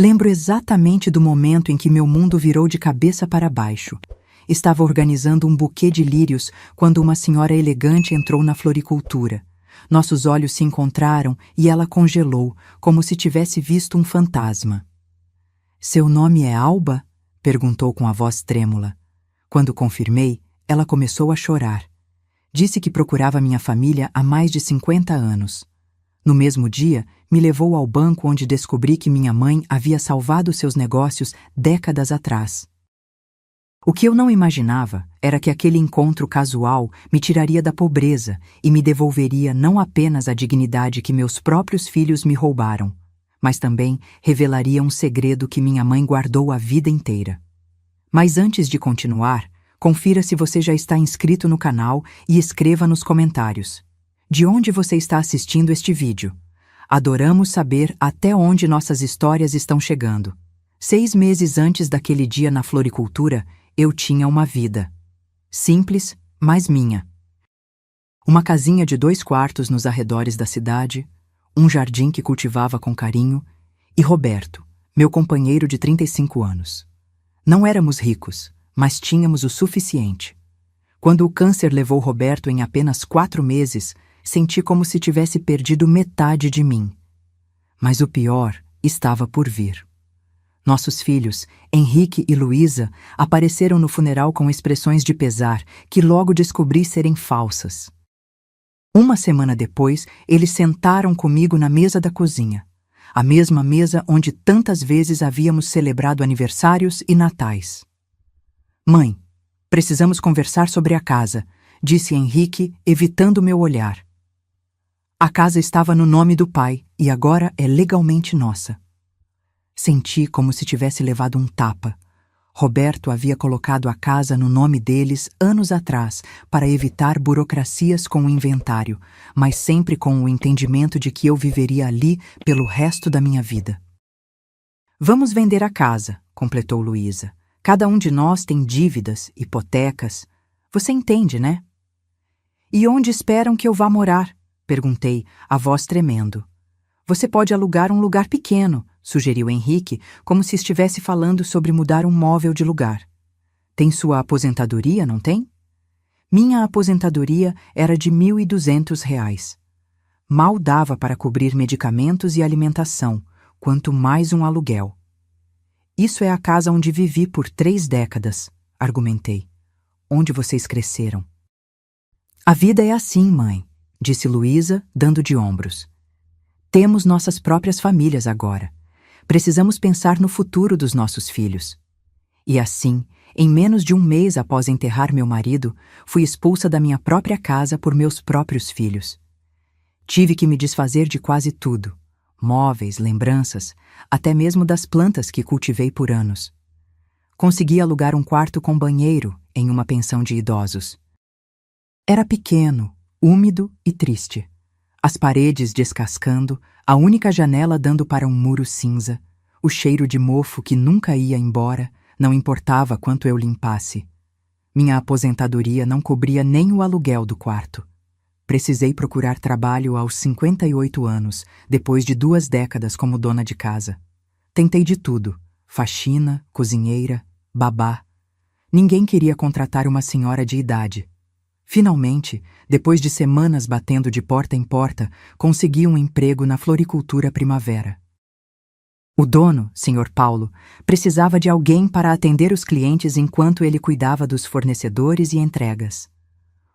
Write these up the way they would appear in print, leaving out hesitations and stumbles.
Lembro exatamente do momento em que meu mundo virou de cabeça para baixo. Estava organizando um buquê de lírios quando uma senhora elegante entrou na floricultura. Nossos olhos se encontraram e ela congelou, como se tivesse visto um fantasma. "Seu nome é Alba?" perguntou com a voz trêmula. Quando confirmei, ela começou a chorar. Disse que procurava minha família há mais de 50 anos. No mesmo dia, me levou ao banco onde descobri que minha mãe havia salvado seus negócios décadas atrás. O que eu não imaginava era que aquele encontro casual me tiraria da pobreza e me devolveria não apenas a dignidade que meus próprios filhos me roubaram, mas também revelaria um segredo que minha mãe guardou a vida inteira. Mas antes de continuar, confira se você já está inscrito no canal e escreva nos comentários. De onde você está assistindo este vídeo? Adoramos saber até onde nossas histórias estão chegando. 6 meses antes daquele dia na floricultura, eu tinha uma vida. Simples, mas minha. Uma casinha de 2 quartos nos arredores da cidade, um jardim que cultivava com carinho, e Roberto, meu companheiro de 35 anos. Não éramos ricos, mas tínhamos o suficiente. Quando o câncer levou Roberto em apenas 4 meses, senti como se tivesse perdido metade de mim. Mas o pior estava por vir. Nossos filhos, Henrique e Luísa, apareceram no funeral com expressões de pesar que logo descobri serem falsas. Uma semana depois, eles sentaram comigo na mesa da cozinha, a mesma mesa onde tantas vezes havíamos celebrado aniversários e natais. "Mãe, precisamos conversar sobre a casa", disse Henrique, evitando meu olhar. A casa estava no nome do pai e agora é legalmente nossa. Senti como se tivesse levado um tapa. Roberto havia colocado a casa no nome deles anos atrás para evitar burocracias com o inventário, mas sempre com o entendimento de que eu viveria ali pelo resto da minha vida. "Vamos vender a casa", completou Luísa. "Cada um de nós tem dívidas, hipotecas. Você entende, né?" "E onde esperam que eu vá morar?" perguntei, a voz tremendo. "Você pode alugar um lugar pequeno", sugeriu Henrique, como se estivesse falando sobre mudar um móvel de lugar. "Tem sua aposentadoria, não tem?" Minha aposentadoria era de R$ 1.200. Mal dava para cobrir medicamentos e alimentação, quanto mais um aluguel. "Isso é a casa onde vivi por 3 décadas, argumentei. "Onde vocês cresceram." "A vida é assim, mãe", disse Luísa, dando de ombros. "Temos nossas próprias famílias agora. Precisamos pensar no futuro dos nossos filhos." E assim, em menos de 1 mês após enterrar meu marido, fui expulsa da minha própria casa por meus próprios filhos. Tive que me desfazer de quase tudo: móveis, lembranças, até mesmo das plantas que cultivei por anos. Consegui alugar um quarto com banheiro em uma pensão de idosos. Era pequeno, úmido e triste. As paredes descascando, a única janela dando para um muro cinza, o cheiro de mofo que nunca ia embora, não importava quanto eu limpasse. Minha aposentadoria não cobria nem o aluguel do quarto. Precisei procurar trabalho aos 58 anos, depois de 2 décadas como dona de casa. Tentei de tudo: faxina, cozinheira, babá. Ninguém queria contratar uma senhora de idade. Finalmente, depois de semanas batendo de porta em porta, consegui um emprego na floricultura Primavera. O dono, Sr. Paulo, precisava de alguém para atender os clientes enquanto ele cuidava dos fornecedores e entregas.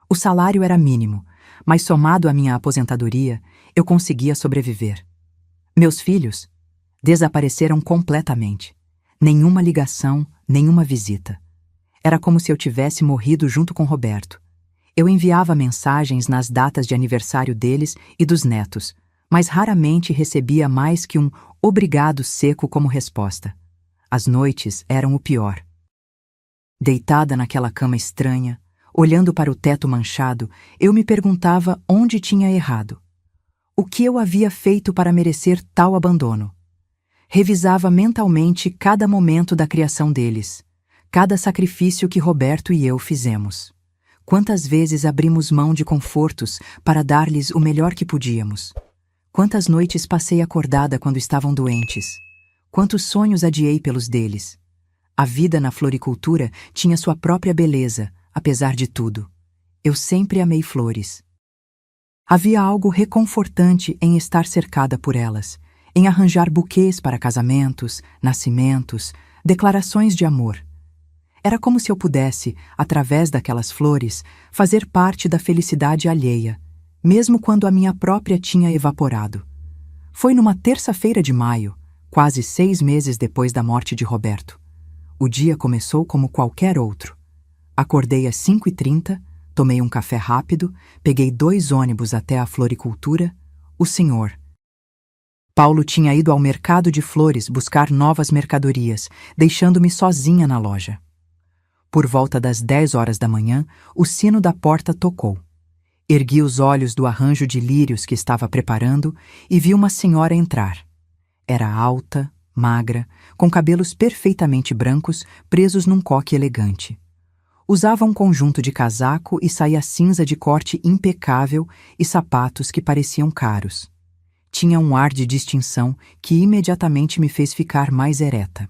O salário era mínimo, mas somado à minha aposentadoria, eu conseguia sobreviver. Meus filhos desapareceram completamente. Nenhuma ligação, nenhuma visita. Era como se eu tivesse morrido junto com Roberto. Eu enviava mensagens nas datas de aniversário deles e dos netos, mas raramente recebia mais que um obrigado seco como resposta. As noites eram o pior. Deitada naquela cama estranha, olhando para o teto manchado, eu me perguntava onde tinha errado. O que eu havia feito para merecer tal abandono? Revisava mentalmente cada momento da criação deles, cada sacrifício que Roberto e eu fizemos. Quantas vezes abrimos mão de confortos para dar-lhes o melhor que podíamos? Quantas noites passei acordada quando estavam doentes? Quantos sonhos adiei pelos deles! A vida na floricultura tinha sua própria beleza, apesar de tudo. Eu sempre amei flores. Havia algo reconfortante em estar cercada por elas, em arranjar buquês para casamentos, nascimentos, declarações de amor. Era como se eu pudesse, através daquelas flores, fazer parte da felicidade alheia, mesmo quando a minha própria tinha evaporado. Foi numa terça-feira de maio, quase 6 meses depois da morte de Roberto. O dia começou como qualquer outro. Acordei às 5h30, tomei um café rápido, peguei 2 ônibus até a floricultura. O senhor Paulo tinha ido ao mercado de flores buscar novas mercadorias, deixando-me sozinha na loja. Por volta das 10 horas da manhã, o sino da porta tocou. Ergui os olhos do arranjo de lírios que estava preparando e vi uma senhora entrar. Era alta, magra, com cabelos perfeitamente brancos presos num coque elegante. Usava um conjunto de casaco e saia cinza de corte impecável e sapatos que pareciam caros. Tinha um ar de distinção que imediatamente me fez ficar mais ereta.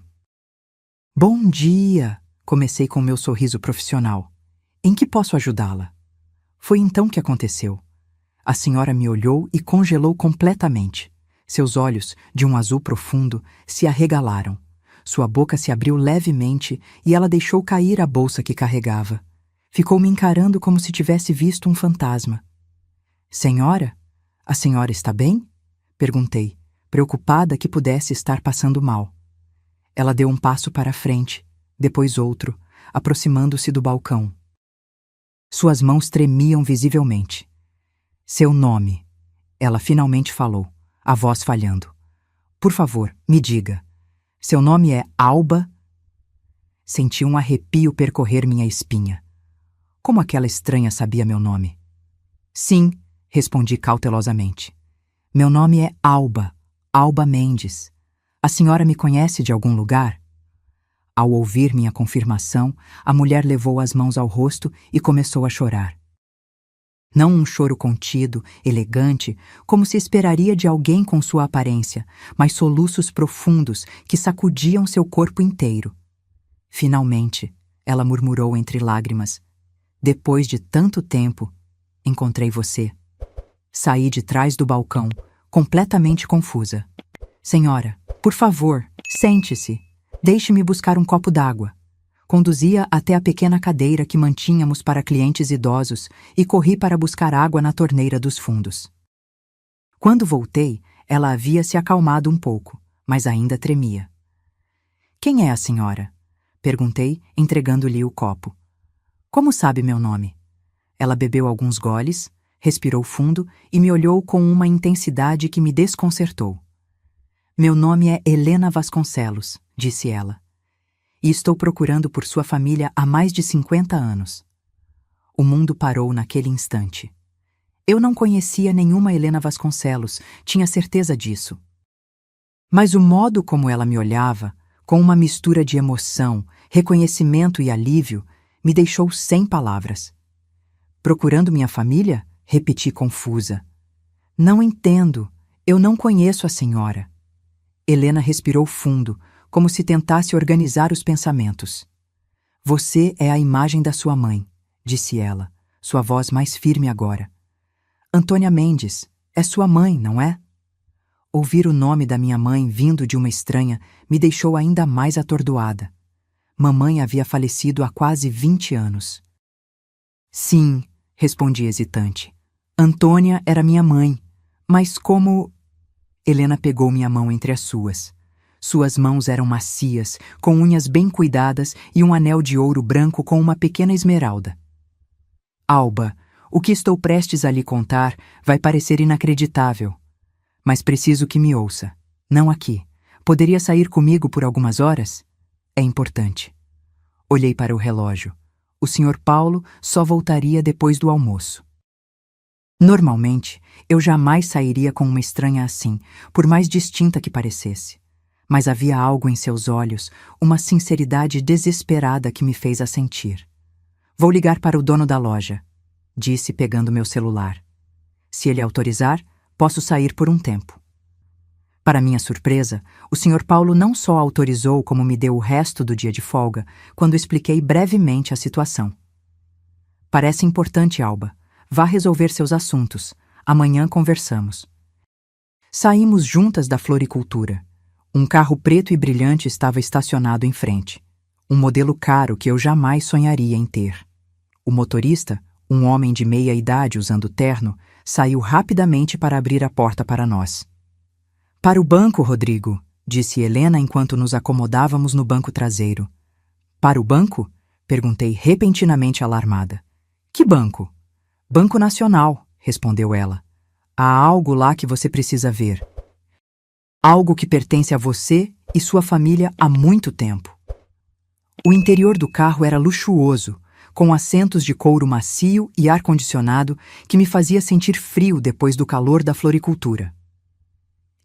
"Bom dia!" Comecei com meu sorriso profissional. "Em que posso ajudá-la?" Foi então que aconteceu. A senhora me olhou e congelou completamente. Seus olhos, de um azul profundo, se arregalaram. Sua boca se abriu levemente e ela deixou cair a bolsa que carregava. Ficou me encarando como se tivesse visto um fantasma. "Senhora, a senhora está bem?" Perguntei, preocupada que pudesse estar passando mal. Ela deu um passo para a frente, depois outro, aproximando-se do balcão. Suas mãos tremiam visivelmente. "Seu nome", ela finalmente falou, a voz falhando. "Por favor, me diga. Seu nome é Alba?" Senti um arrepio percorrer minha espinha. Como aquela estranha sabia meu nome? "Sim", respondi cautelosamente. "Meu nome é Alba, Alba Mendes. A senhora me conhece de algum lugar?" Ao ouvir minha confirmação, a mulher levou as mãos ao rosto e começou a chorar. Não um choro contido, elegante, como se esperaria de alguém com sua aparência, mas soluços profundos que sacudiam seu corpo inteiro. Finalmente, ela murmurou entre lágrimas: "Depois de tanto tempo, encontrei você." Saí de trás do balcão, completamente confusa. "Senhora, por favor, sente-se. Deixe-me buscar um copo d'água." Conduzia até a pequena cadeira que mantínhamos para clientes idosos e corri para buscar água na torneira dos fundos. Quando voltei, ela havia se acalmado um pouco, mas ainda tremia. "Quem é a senhora?" Perguntei, entregando-lhe o copo. "Como sabe meu nome?" Ela bebeu alguns goles, respirou fundo e me olhou com uma intensidade que me desconcertou. "Meu nome é Helena Vasconcelos", disse ela, "e estou procurando por sua família há mais de 50 anos." O mundo parou naquele instante. Eu não conhecia nenhuma Helena Vasconcelos, tinha certeza disso. Mas o modo como ela me olhava, com uma mistura de emoção, reconhecimento e alívio, me deixou sem palavras. "Procurando minha família?" Repeti confusa. "Não entendo. Eu não conheço a senhora." Helena respirou fundo, como se tentasse organizar os pensamentos. "Você é a imagem da sua mãe", disse ela, sua voz mais firme agora. "Antônia Mendes, é sua mãe, não é?" Ouvir o nome da minha mãe vindo de uma estranha me deixou ainda mais atordoada. Mamãe havia falecido há quase 20 anos. "Sim", respondi hesitante. "Antônia era minha mãe, mas como..." Helena pegou minha mão entre as suas. Suas mãos eram macias, com unhas bem cuidadas e um anel de ouro branco com uma pequena esmeralda. "Alba, o que estou prestes a lhe contar vai parecer inacreditável. Mas preciso que me ouça. Não aqui. Poderia sair comigo por algumas horas? É importante." Olhei para o relógio. O Sr. Paulo só voltaria depois do almoço. Normalmente, eu jamais sairia com uma estranha assim, por mais distinta que parecesse. Mas havia algo em seus olhos, uma sinceridade desesperada que me fez assentir. "Vou ligar para o dono da loja", disse pegando meu celular. "Se ele autorizar, posso sair por um tempo." Para minha surpresa, o Sr. Paulo não só autorizou como me deu o resto do dia de folga, quando expliquei brevemente a situação. Parece importante, Alba. Vá resolver seus assuntos. Amanhã conversamos. Saímos juntas da floricultura. Um carro preto e brilhante estava estacionado em frente. Um modelo caro que eu jamais sonharia em ter. O motorista, um homem de meia idade usando terno, saiu rapidamente para abrir a porta para nós. Para o banco, Rodrigo, disse Helena enquanto nos acomodávamos no banco traseiro. Para o banco? Perguntei repentinamente alarmada. Que banco? Banco Nacional, respondeu ela. Há algo lá que você precisa ver. Algo que pertence a você e sua família há muito tempo. O interior do carro era luxuoso, com assentos de couro macio e ar-condicionado que me fazia sentir frio depois do calor da floricultura.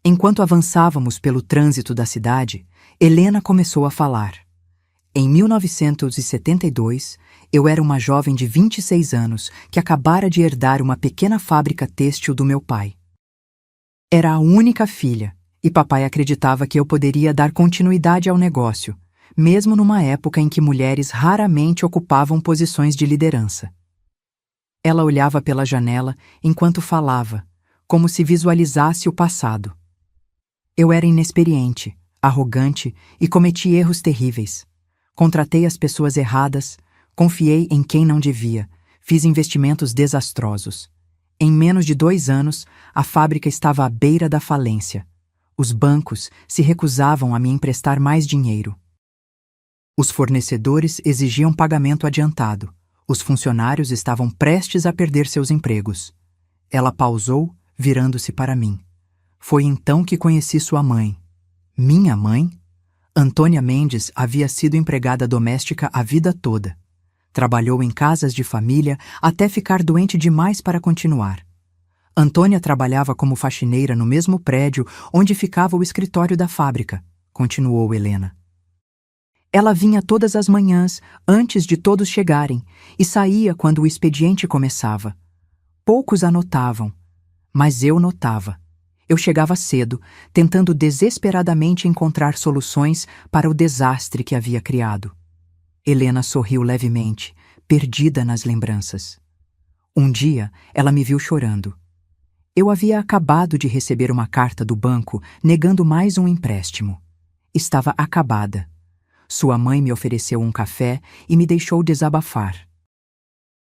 Enquanto avançávamos pelo trânsito da cidade, Helena começou a falar. Em 1972, eu era uma jovem de 26 anos que acabara de herdar uma pequena fábrica têxtil do meu pai. Era a única filha, e papai acreditava que eu poderia dar continuidade ao negócio, mesmo numa época em que mulheres raramente ocupavam posições de liderança. Ela olhava pela janela enquanto falava, como se visualizasse o passado. Eu era inexperiente, arrogante e cometi erros terríveis. Contratei as pessoas erradas, confiei em quem não devia, fiz investimentos desastrosos. Em menos de 2 anos, a fábrica estava à beira da falência. Os bancos se recusavam a me emprestar mais dinheiro. Os fornecedores exigiam pagamento adiantado. Os funcionários estavam prestes a perder seus empregos. Ela pausou, virando-se para mim. Foi então que conheci sua mãe. Minha mãe? Antônia Mendes havia sido empregada doméstica a vida toda. Trabalhou em casas de família até ficar doente demais para continuar. Antônia trabalhava como faxineira no mesmo prédio onde ficava o escritório da fábrica, continuou Helena. Ela vinha todas as manhãs, antes de todos chegarem, e saía quando o expediente começava. Poucos a notavam, mas eu notava. Eu chegava cedo, tentando desesperadamente encontrar soluções para o desastre que havia criado. Helena sorriu levemente, perdida nas lembranças. Um dia, ela me viu chorando. Eu havia acabado de receber uma carta do banco negando mais um empréstimo. Estava acabada. Sua mãe me ofereceu um café e me deixou desabafar.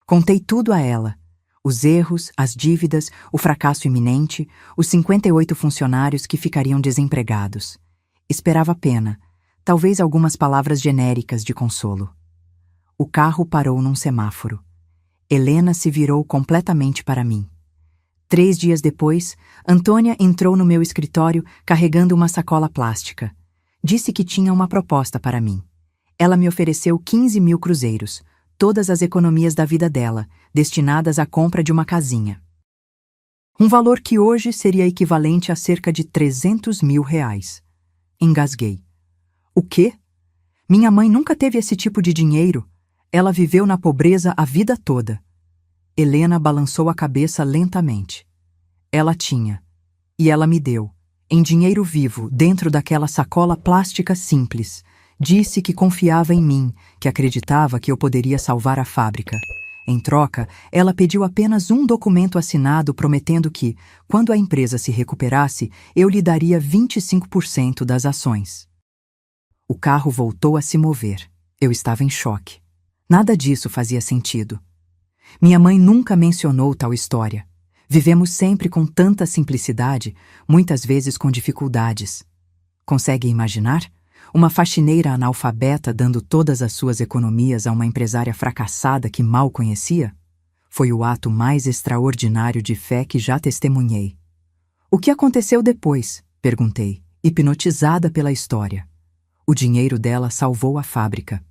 Contei tudo a ela. Os erros, as dívidas, o fracasso iminente, os 58 funcionários que ficariam desempregados. Esperava pena, talvez algumas palavras genéricas de consolo. O carro parou num semáforo. Helena se virou completamente para mim. 3 dias depois, Antônia entrou no meu escritório carregando uma sacola plástica. Disse que tinha uma proposta para mim. Ela me ofereceu 15 mil cruzeiros, todas as economias da vida dela, destinadas à compra de uma casinha. Um valor que hoje seria equivalente a cerca de 300 mil reais. Engasguei. O quê? Minha mãe nunca teve esse tipo de dinheiro. Ela viveu na pobreza a vida toda. Helena balançou a cabeça lentamente. Ela tinha. E ela me deu. Em dinheiro vivo, dentro daquela sacola plástica simples. Disse que confiava em mim, que acreditava que eu poderia salvar a fábrica. Em troca, ela pediu apenas um documento assinado prometendo que, quando a empresa se recuperasse, eu lhe daria 25% das ações. O carro voltou a se mover. Eu estava em choque. Nada disso fazia sentido. Minha mãe nunca mencionou tal história. Vivemos sempre com tanta simplicidade, muitas vezes com dificuldades. Consegue imaginar? Uma faxineira analfabeta dando todas as suas economias a uma empresária fracassada que mal conhecia? Foi o ato mais extraordinário de fé que já testemunhei. O que aconteceu depois? Perguntei, hipnotizada pela história. O dinheiro dela salvou a fábrica.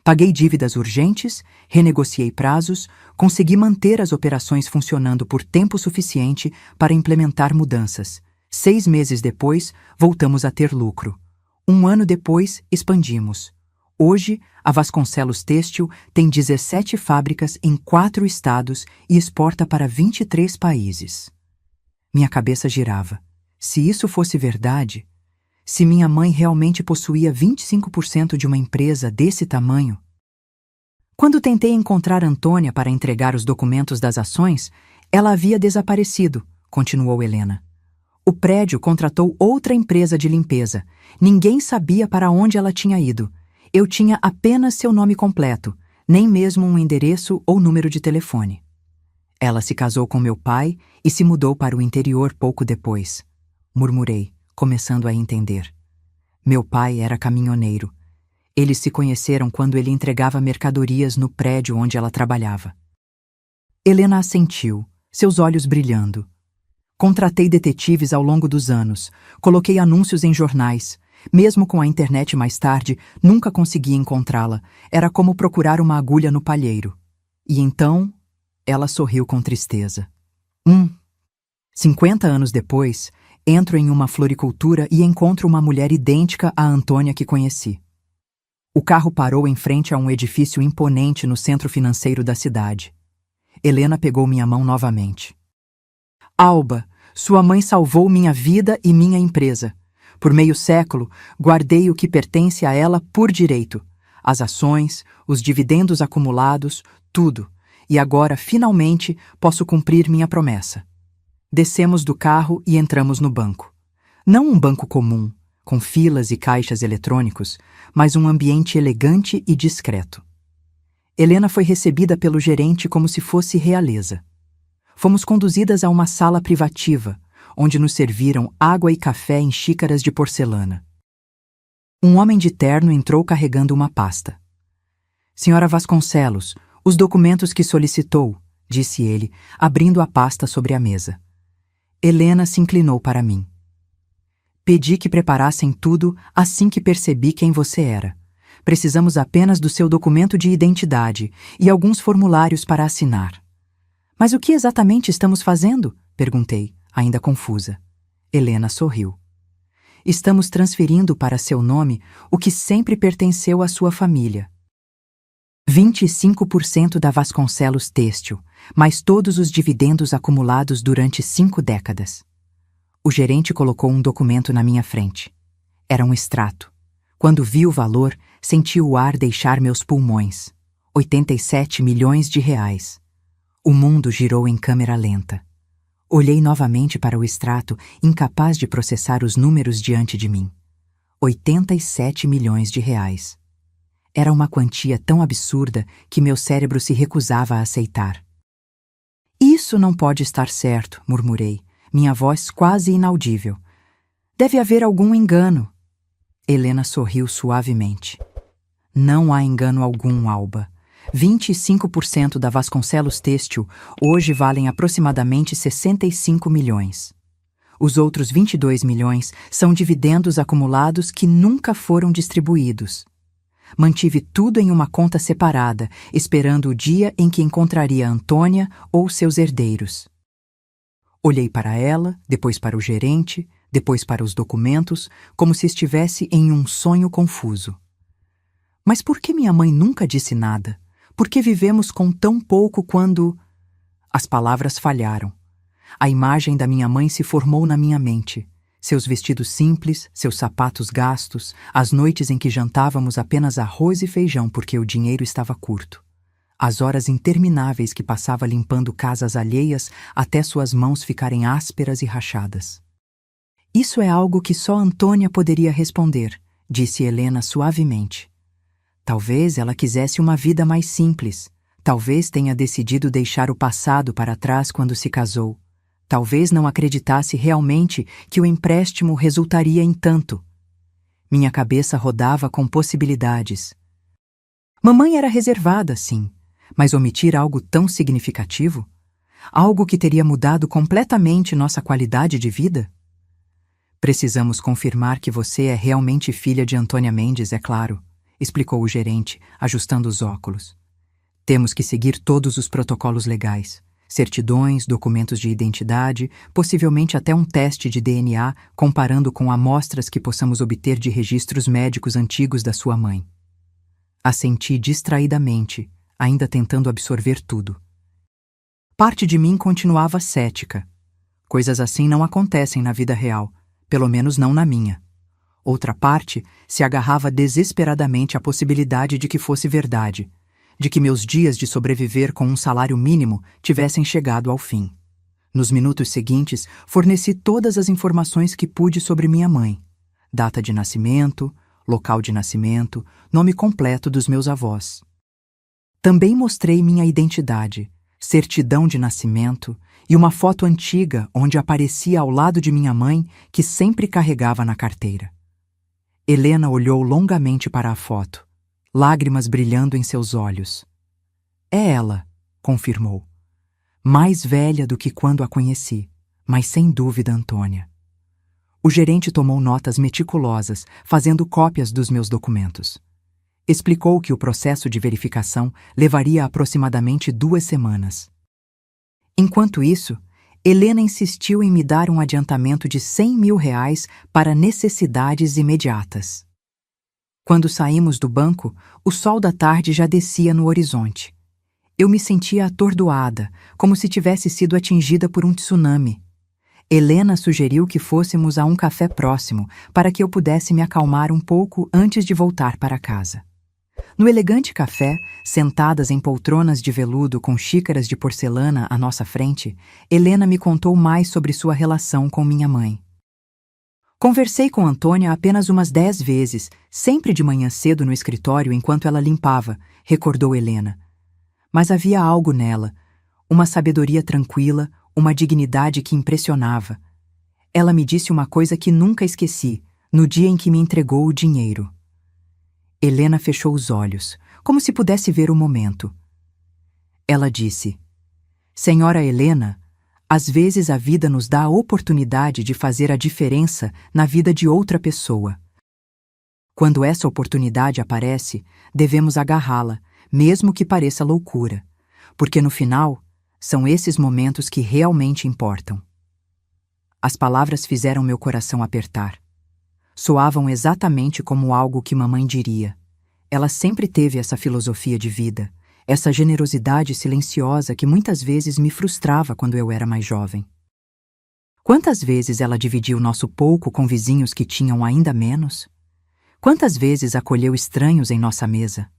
Paguei dívidas urgentes, renegociei prazos, consegui manter as operações funcionando por tempo suficiente para implementar mudanças. 6 meses depois, voltamos a ter lucro. 1 ano depois, expandimos. Hoje, a Vasconcelos Têxtil tem 17 fábricas em 4 estados e exporta para 23 países. Minha cabeça girava. Se isso fosse verdade, se minha mãe realmente possuía 25% de uma empresa desse tamanho. Quando tentei encontrar Antônia para entregar os documentos das ações, ela havia desaparecido, continuou Helena. O prédio contratou outra empresa de limpeza. Ninguém sabia para onde ela tinha ido. Eu tinha apenas seu nome completo, nem mesmo um endereço ou número de telefone. Ela se casou com meu pai e se mudou para o interior pouco depois. Murmurei, começando a entender. Meu pai era caminhoneiro. Eles se conheceram quando ele entregava mercadorias no prédio onde ela trabalhava. Helena assentiu, seus olhos brilhando. Contratei detetives ao longo dos anos, coloquei anúncios em jornais. Mesmo com a internet mais tarde, nunca consegui encontrá-la. Era como procurar uma agulha no palheiro. E então, ela sorriu com tristeza. 50 anos depois, entro em uma floricultura e encontro uma mulher idêntica à Antônia que conheci. O carro parou em frente a um edifício imponente no centro financeiro da cidade. Helena pegou minha mão novamente. Alba, sua mãe salvou minha vida e minha empresa. Por meio século, guardei o que pertence a ela por direito. As ações, os dividendos acumulados, tudo. E agora, finalmente, posso cumprir minha promessa. Descemos do carro e entramos no banco. Não um banco comum, com filas e caixas eletrônicos, mas um ambiente elegante e discreto. Helena foi recebida pelo gerente como se fosse realeza. Fomos conduzidas a uma sala privativa, onde nos serviram água e café em xícaras de porcelana. Um homem de terno entrou carregando uma pasta. Senhora Vasconcelos, os documentos que solicitou, disse ele, abrindo a pasta sobre a mesa. Helena se inclinou para mim. Pedi que preparassem tudo assim que percebi quem você era. Precisamos apenas do seu documento de identidade e alguns formulários para assinar. Mas o que exatamente estamos fazendo? Perguntei, ainda confusa. Helena sorriu. Estamos transferindo para seu nome o que sempre pertenceu à sua família. 25% da Vasconcelos Têxtil, mais todos os dividendos acumulados durante 5 décadas. O gerente colocou um documento na minha frente. Era um extrato. Quando vi o valor, senti o ar deixar meus pulmões. 87 milhões de reais. O mundo girou em câmera lenta. Olhei novamente para o extrato, incapaz de processar os números diante de mim. 87 milhões de reais. Era uma quantia tão absurda que meu cérebro se recusava a aceitar. Isso não pode estar certo, murmurei, minha voz quase inaudível. Deve haver algum engano. Helena sorriu suavemente. Não há engano algum, Alba. 25% da Vasconcelos Têxtil hoje valem aproximadamente 65 milhões. Os outros 22 milhões são dividendos acumulados que nunca foram distribuídos. Mantive tudo em uma conta separada, esperando o dia em que encontraria Antônia ou seus herdeiros. Olhei para ela, depois para o gerente, depois para os documentos, como se estivesse em um sonho confuso. Mas por que minha mãe nunca disse nada? Por que vivemos com tão pouco quando... As palavras falharam. A imagem da minha mãe se formou na minha mente. Seus vestidos simples, seus sapatos gastos, as noites em que jantávamos apenas arroz e feijão porque o dinheiro estava curto. As horas intermináveis que passava limpando casas alheias até suas mãos ficarem ásperas e rachadas. Isso é algo que só Antônia poderia responder, disse Helena suavemente. Talvez ela quisesse uma vida mais simples. Talvez tenha decidido deixar o passado para trás quando se casou. Talvez não acreditasse realmente que o empréstimo resultaria em tanto. Minha cabeça rodava com possibilidades. Mamãe era reservada, sim, mas omitir algo tão significativo? Algo que teria mudado completamente nossa qualidade de vida? Precisamos confirmar que você é realmente filha de Antônia Mendes, é claro, explicou o gerente, ajustando os óculos. Temos que seguir todos os protocolos legais. Certidões, documentos de identidade, possivelmente até um teste de DNA, comparando com amostras que possamos obter de registros médicos antigos da sua mãe. Assenti distraidamente, ainda tentando absorver tudo. Parte de mim continuava cética. Coisas assim não acontecem na vida real. pelo menos não na minha. Outra parte se agarrava desesperadamente à possibilidade de que fosse verdade, de que meus dias de sobreviver com um salário mínimo tivessem chegado ao fim. Nos minutos seguintes, forneci todas as informações que pude sobre minha mãe: data de nascimento, local de nascimento, nome completo dos meus avós. Também mostrei minha identidade, certidão de nascimento e uma foto antiga onde aparecia ao lado de minha mãe, que sempre carregava na carteira. Helena olhou longamente para a foto, lágrimas brilhando em seus olhos. É ela, confirmou. Mais velha do que quando a conheci, mas sem dúvida Antônia. O gerente tomou notas meticulosas, fazendo cópias dos meus documentos. Explicou que o processo de verificação levaria aproximadamente 2 semanas. Enquanto isso, Helena insistiu em me dar um adiantamento de R$100 mil para necessidades imediatas. Quando saímos do banco, o sol da tarde já descia no horizonte. Eu me sentia atordoada, como se tivesse sido atingida por um tsunami. Helena sugeriu que fôssemos a um café próximo para que eu pudesse me acalmar um pouco antes de voltar para casa. No elegante café, sentadas em poltronas de veludo com xícaras de porcelana à nossa frente, Helena me contou mais sobre sua relação com minha mãe. Conversei com Antônia apenas umas 10 vezes, sempre de manhã cedo no escritório enquanto ela limpava, recordou Helena. Mas havia algo nela, uma sabedoria tranquila, uma dignidade que impressionava. Ela me disse uma coisa que nunca esqueci, no dia em que me entregou o dinheiro. Helena fechou os olhos, como se pudesse ver o momento. Ela disse: Senhora Helena, às vezes a vida nos dá a oportunidade de fazer a diferença na vida de outra pessoa. Quando essa oportunidade aparece, devemos agarrá-la, mesmo que pareça loucura, porque no final, são esses momentos que realmente importam. As palavras fizeram meu coração apertar. Soavam exatamente como algo que mamãe diria. Ela sempre teve essa filosofia de vida, essa generosidade silenciosa que muitas vezes me frustrava quando eu era mais jovem. Quantas vezes ela dividiu nosso pouco com vizinhos que tinham ainda menos? Quantas vezes acolheu estranhos em nossa mesa?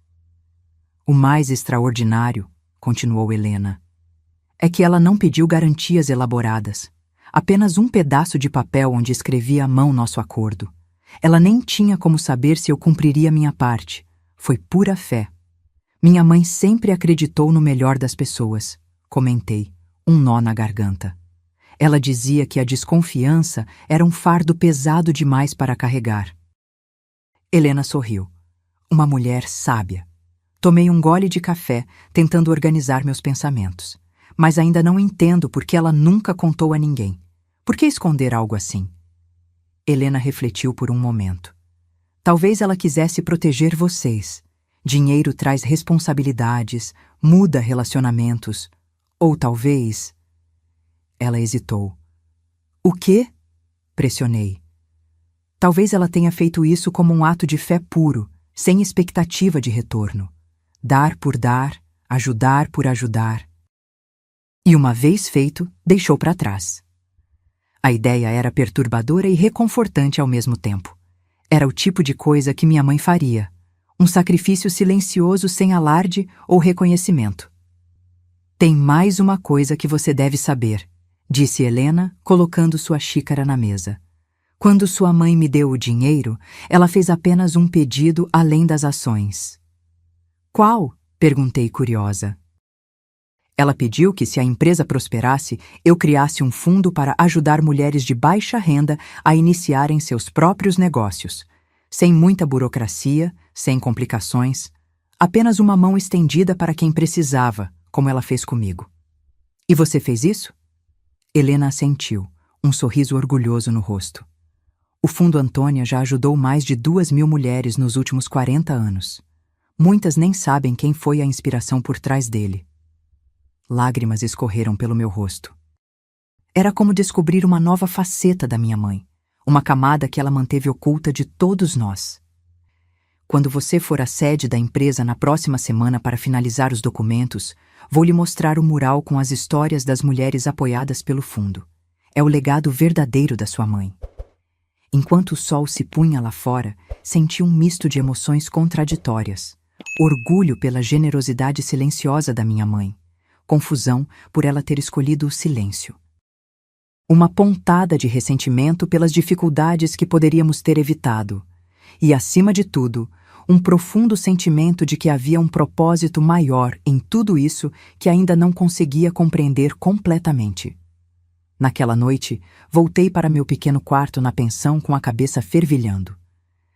O mais extraordinário, continuou Helena, é que ela não pediu garantias elaboradas, apenas um pedaço de papel onde escrevia à mão nosso acordo. Ela nem tinha como saber se eu cumpriria minha parte. Foi pura fé. Minha mãe sempre acreditou no melhor das pessoas, comentei, um nó na garganta. Ela dizia que a desconfiança era um fardo pesado demais para carregar. Helena sorriu. Uma mulher sábia. Tomei um gole de café, tentando organizar meus pensamentos. Mas ainda não entendo por que ela nunca contou a ninguém. Por que esconder algo assim? Helena refletiu por um momento. Talvez ela quisesse proteger vocês. Dinheiro traz responsabilidades, muda relacionamentos. Ou talvez... Ela hesitou. O quê? Pressionei. Talvez ela tenha feito isso como um ato de fé puro, sem expectativa de retorno. Dar por dar, ajudar por ajudar. E uma vez feito, deixou para trás. A ideia era perturbadora e reconfortante ao mesmo tempo. Era o tipo de coisa que minha mãe faria. Um sacrifício silencioso sem alarde ou reconhecimento. Tem mais uma coisa que você deve saber, disse Helena, colocando sua xícara na mesa. Quando sua mãe me deu o dinheiro, ela fez apenas um pedido além das ações. Qual? Perguntei curiosa. Ela pediu que, se a empresa prosperasse, eu criasse um fundo para ajudar mulheres de baixa renda a iniciarem seus próprios negócios, sem muita burocracia, sem complicações, apenas uma mão estendida para quem precisava, como ela fez comigo. E você fez isso? Helena assentiu, um sorriso orgulhoso no rosto. O Fundo Antônia já ajudou mais de 2.000 mulheres nos últimos 40 anos. Muitas nem sabem quem foi a inspiração por trás dele. Lágrimas escorreram pelo meu rosto. Era como descobrir uma nova faceta da minha mãe, uma camada que ela manteve oculta de todos nós. Quando você for à sede da empresa na próxima semana para finalizar os documentos, vou lhe mostrar o mural com as histórias das mulheres apoiadas pelo fundo. É o legado verdadeiro da sua mãe. Enquanto o sol se punha lá fora, senti um misto de emoções contraditórias. Orgulho pela generosidade silenciosa da minha mãe. Confusão por ela ter escolhido o silêncio. Uma pontada de ressentimento pelas dificuldades que poderíamos ter evitado. E, acima de tudo, um profundo sentimento de que havia um propósito maior em tudo isso que ainda não conseguia compreender completamente. Naquela noite, voltei para meu pequeno quarto na pensão com a cabeça fervilhando.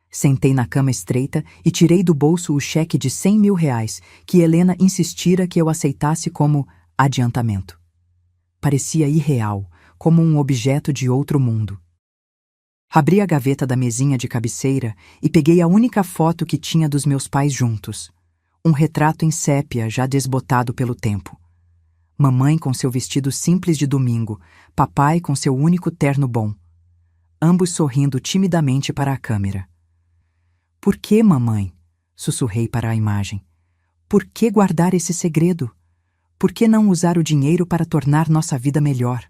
Sentei na cama estreita e tirei do bolso o cheque de 100 mil reais que Helena insistira que eu aceitasse como adiantamento. Parecia irreal, como um objeto de outro mundo. Abri a gaveta da mesinha de cabeceira e peguei a única foto que tinha dos meus pais juntos. Um retrato em sépia já desbotado pelo tempo. Mamãe com seu vestido simples de domingo, papai com seu único terno bom. Ambos sorrindo timidamente para a câmera. "Por que, mamãe?" sussurrei para a imagem. "Por que guardar esse segredo? Por que não usar o dinheiro para tornar nossa vida melhor?"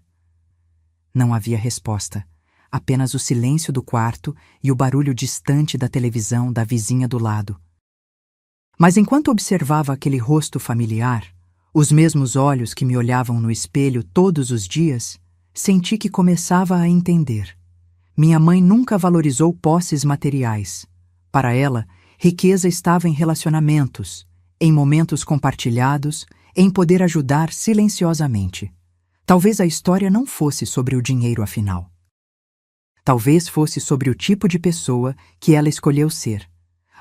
Não havia resposta, apenas o silêncio do quarto e o barulho distante da televisão da vizinha do lado. Mas enquanto observava aquele rosto familiar, os mesmos olhos que me olhavam no espelho todos os dias, senti que começava a entender. Minha mãe nunca valorizou posses materiais. Para ela, riqueza estava em relacionamentos, em momentos compartilhados, em poder ajudar silenciosamente. Talvez a história não fosse sobre o dinheiro, afinal. Talvez fosse sobre o tipo de pessoa que ela escolheu ser.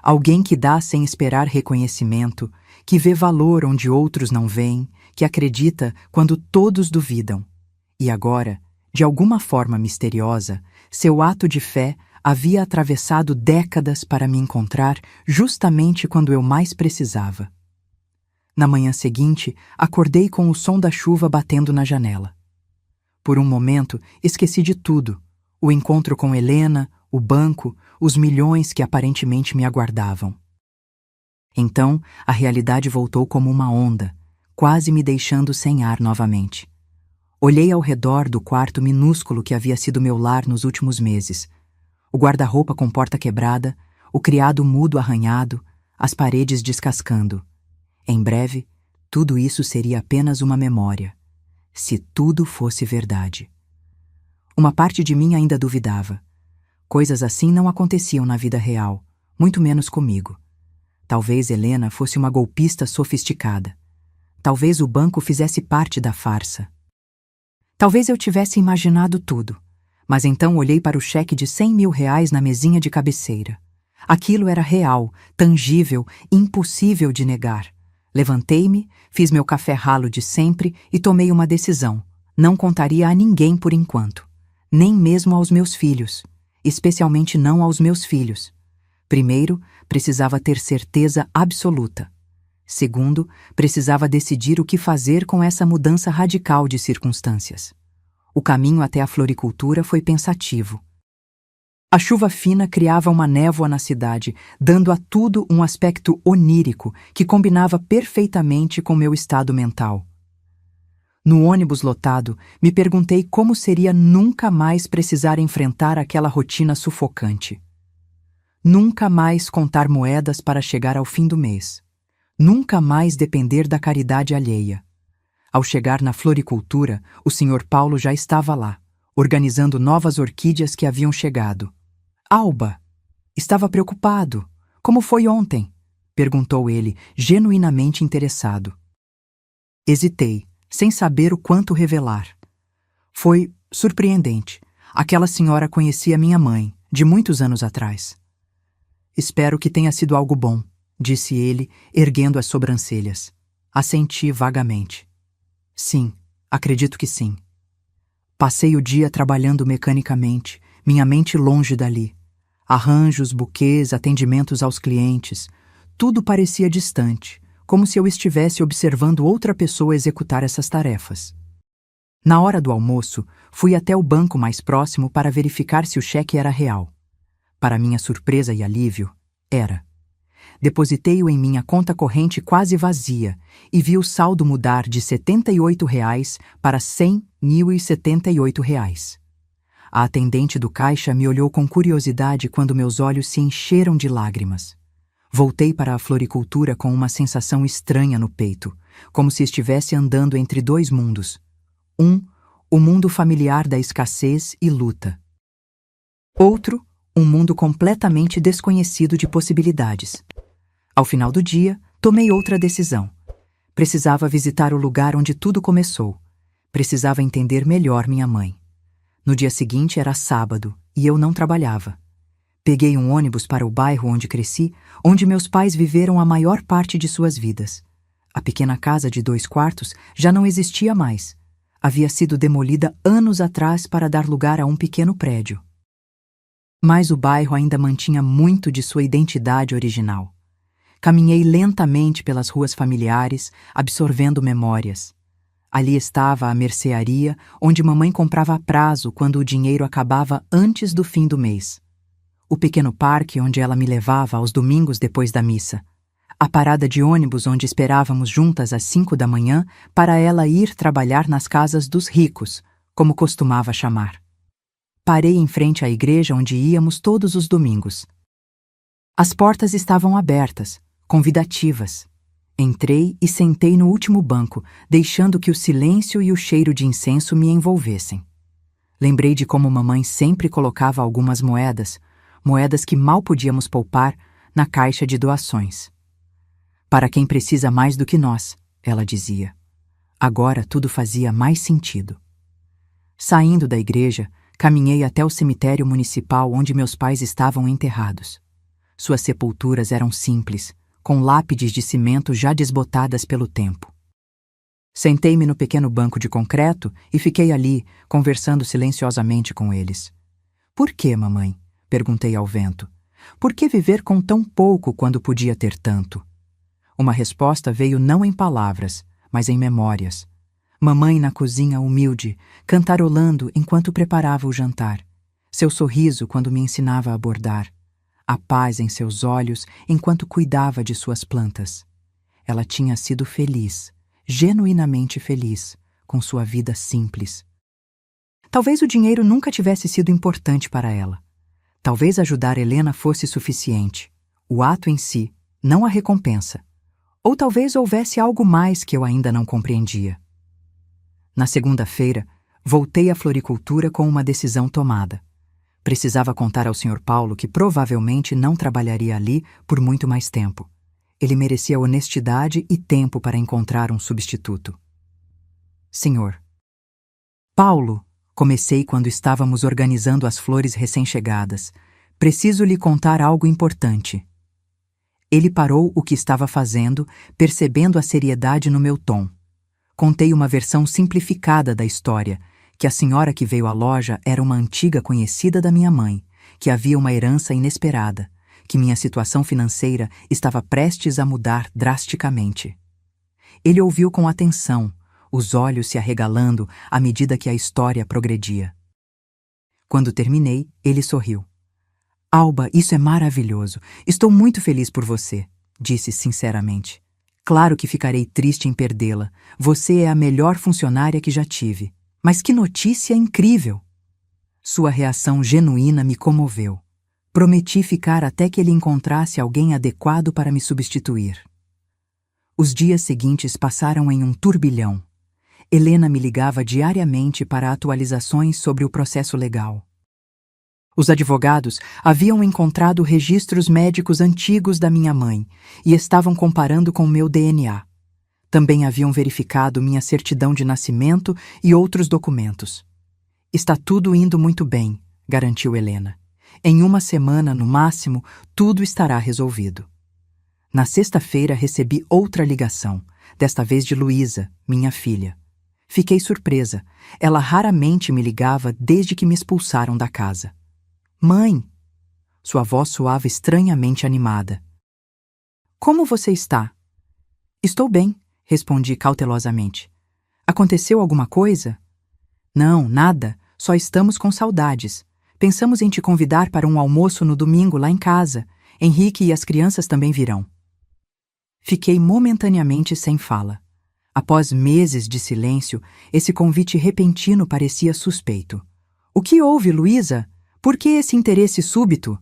Alguém que dá sem esperar reconhecimento, que vê valor onde outros não veem, que acredita quando todos duvidam. E agora, de alguma forma misteriosa, seu ato de fé havia atravessado décadas para me encontrar justamente quando eu mais precisava. Na manhã seguinte, acordei com o som da chuva batendo na janela. Por um momento, esqueci de tudo. O encontro com Helena, o banco, os milhões que aparentemente me aguardavam. Então, a realidade voltou como uma onda, quase me deixando sem ar novamente. Olhei ao redor do quarto minúsculo que havia sido meu lar nos últimos meses. O guarda-roupa com porta quebrada, o criado mudo arranhado, as paredes descascando. Em breve, tudo isso seria apenas uma memória. Se tudo fosse verdade. Uma parte de mim ainda duvidava. Coisas assim não aconteciam na vida real, muito menos comigo. Talvez Helena fosse uma golpista sofisticada. Talvez o banco fizesse parte da farsa. Talvez eu tivesse imaginado tudo, mas então olhei para o cheque de 100 mil reais na mesinha de cabeceira. Aquilo era real, tangível, impossível de negar. Levantei-me, fiz meu café ralo de sempre e tomei uma decisão. Não contaria a ninguém por enquanto, nem mesmo aos meus filhos, especialmente não aos meus filhos. Primeiro, precisava ter certeza absoluta. Segundo, precisava decidir o que fazer com essa mudança radical de circunstâncias. O caminho até a floricultura foi pensativo. A chuva fina criava uma névoa na cidade, dando a tudo um aspecto onírico que combinava perfeitamente com meu estado mental. No ônibus lotado, me perguntei como seria nunca mais precisar enfrentar aquela rotina sufocante. Nunca mais contar moedas para chegar ao fim do mês. Nunca mais depender da caridade alheia. Ao chegar na floricultura, o Sr. Paulo já estava lá, organizando novas orquídeas que haviam chegado. "Alba, estava preocupado. Como foi ontem?" perguntou ele, genuinamente interessado. Hesitei, sem saber o quanto revelar. Foi surpreendente. Aquela senhora conhecia minha mãe, de muitos anos atrás. "Espero que tenha sido algo bom", disse ele, erguendo as sobrancelhas. Assenti vagamente. "Sim, acredito que sim." Passei o dia trabalhando mecanicamente, minha mente longe dali. Arranjos, buquês, atendimentos aos clientes, tudo parecia distante, como se eu estivesse observando outra pessoa executar essas tarefas. Na hora do almoço, fui até o banco mais próximo para verificar se o cheque era real. Para minha surpresa e alívio, era. Depositei-o em minha conta corrente quase vazia e vi o saldo mudar de R$ 78 para R$ 100.078. A atendente do caixa me olhou com curiosidade quando meus olhos se encheram de lágrimas. Voltei para a floricultura com uma sensação estranha no peito, como se estivesse andando entre dois mundos. O mundo familiar da escassez e luta. Outro, um mundo completamente desconhecido de possibilidades. Ao final do dia, tomei outra decisão. Precisava visitar o lugar onde tudo começou. Precisava entender melhor minha mãe. No dia seguinte era sábado e eu não trabalhava. Peguei um ônibus para o bairro onde cresci, onde meus pais viveram a maior parte de suas vidas. A pequena casa de 2 quartos já não existia mais. Havia sido demolida anos atrás para dar lugar a um pequeno prédio. Mas o bairro ainda mantinha muito de sua identidade original. Caminhei lentamente pelas ruas familiares, absorvendo memórias. Ali estava a mercearia, onde mamãe comprava a prazo quando o dinheiro acabava antes do fim do mês. O pequeno parque onde ela me levava aos domingos depois da missa. A parada de ônibus onde esperávamos juntas às 5 da manhã para ela ir trabalhar nas casas dos ricos, como costumava chamar. Parei em frente à igreja onde íamos todos os domingos. As portas estavam abertas, convidativas. Entrei e sentei no último banco, deixando que o silêncio e o cheiro de incenso me envolvessem. Lembrei de como mamãe sempre colocava algumas moedas que mal podíamos poupar, na caixa de doações. Para quem precisa mais do que nós, ela dizia. Agora tudo fazia mais sentido. Saindo da igreja, caminhei até o cemitério municipal onde meus pais estavam enterrados. Suas sepulturas eram simples, com lápides de cimento já desbotadas pelo tempo. Sentei-me no pequeno banco de concreto e fiquei ali, conversando silenciosamente com eles. Por que, mamãe? Perguntei ao vento. Por que viver com tão pouco quando podia ter tanto? Uma resposta veio não em palavras, mas em memórias. Mamãe na cozinha humilde, cantarolando enquanto preparava o jantar. Seu sorriso quando me ensinava a bordar. A paz em seus olhos enquanto cuidava de suas plantas. Ela tinha sido feliz, genuinamente feliz, com sua vida simples. Talvez o dinheiro nunca tivesse sido importante para ela. Talvez ajudar Helena fosse suficiente. O ato em si, não a recompensa. Ou talvez houvesse algo mais que eu ainda não compreendia. Na segunda-feira, voltei à floricultura com uma decisão tomada. Precisava contar ao Sr. Paulo que provavelmente não trabalharia ali por muito mais tempo. Ele merecia honestidade e tempo para encontrar um substituto. Senhor. Paulo, comecei quando estávamos organizando as flores recém-chegadas. Preciso lhe contar algo importante. Ele parou o que estava fazendo, percebendo a seriedade no meu tom. Contei uma versão simplificada da história, que a senhora que veio à loja era uma antiga conhecida da minha mãe, que havia uma herança inesperada, que minha situação financeira estava prestes a mudar drasticamente. Ele ouviu com atenção, os olhos se arregalando à medida que a história progredia. Quando terminei, ele sorriu. Alba, isso é maravilhoso. Estou muito feliz por você, disse sinceramente. Claro que ficarei triste em perdê-la. Você é a melhor funcionária que já tive. Mas que notícia incrível! Sua reação genuína me comoveu. Prometi ficar até que ele encontrasse alguém adequado para me substituir. Os dias seguintes passaram em um turbilhão. Helena me ligava diariamente para atualizações sobre o processo legal. Os advogados haviam encontrado registros médicos antigos da minha mãe e estavam comparando com meu DNA. Também haviam verificado minha certidão de nascimento e outros documentos. Está tudo indo muito bem, garantiu Helena. Em 1 semana, no máximo, tudo estará resolvido. Na sexta-feira recebi outra ligação, desta vez de Luísa, minha filha. Fiquei surpresa. Ela raramente me ligava desde que me expulsaram da casa. Mãe! Sua voz soava estranhamente animada. Como você está? Estou bem, respondi cautelosamente. Aconteceu alguma coisa? Não, nada. Só estamos com saudades. Pensamos em te convidar para um almoço no domingo lá em casa. Henrique e as crianças também virão. Fiquei momentaneamente sem fala. Após meses de silêncio, esse convite repentino parecia suspeito. O que houve, Luísa? Por que esse interesse súbito?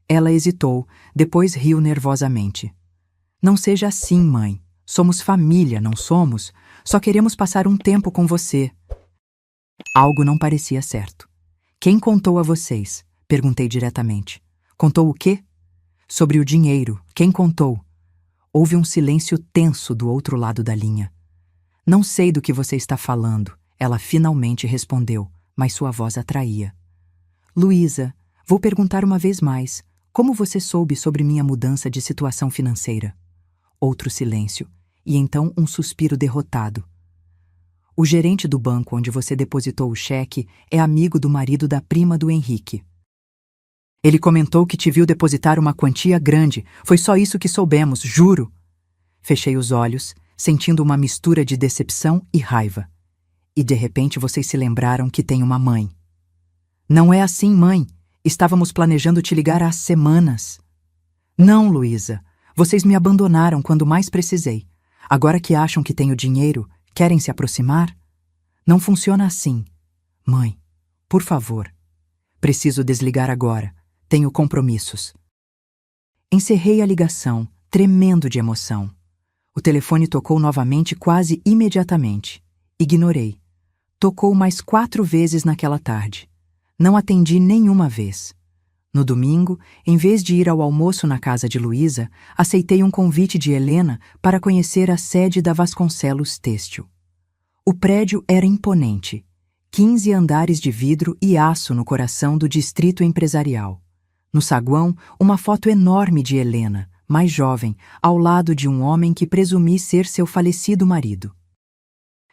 Ela hesitou, depois riu nervosamente. Não seja assim, mãe. Somos família, não somos? Só queremos passar um tempo com você. Algo não parecia certo. Quem contou a vocês? Perguntei diretamente. Contou o quê? Sobre o dinheiro. Quem contou? Houve um silêncio tenso do outro lado da linha. Não sei do que você está falando, ela finalmente respondeu, mas sua voz atraía. Luísa, vou perguntar uma vez mais. Como você soube sobre minha mudança de situação financeira? Outro silêncio, e então um suspiro derrotado. O gerente do banco onde você depositou o cheque é amigo do marido da prima do Henrique. Ele comentou que te viu depositar uma quantia grande. Foi só isso que soubemos, juro. Fechei os olhos, sentindo uma mistura de decepção e raiva. E de repente vocês se lembraram que tem uma mãe. Não é assim, mãe. Estávamos planejando te ligar há semanas. Não, Luísa. Vocês me abandonaram quando mais precisei. Agora que acham que tenho dinheiro, querem se aproximar? Não funciona assim. Mãe, por favor. Preciso desligar agora. Tenho compromissos. Encerrei a ligação, tremendo de emoção. O telefone tocou novamente quase imediatamente. Ignorei. Tocou mais 4 vezes naquela tarde. Não atendi nenhuma vez. No domingo, em vez de ir ao almoço na casa de Luísa, aceitei um convite de Helena para conhecer a sede da Vasconcelos Têxtil. O prédio era imponente. 15 andares de vidro e aço no coração do distrito empresarial. No saguão, uma foto enorme de Helena, mais jovem, ao lado de um homem que presumi ser seu falecido marido.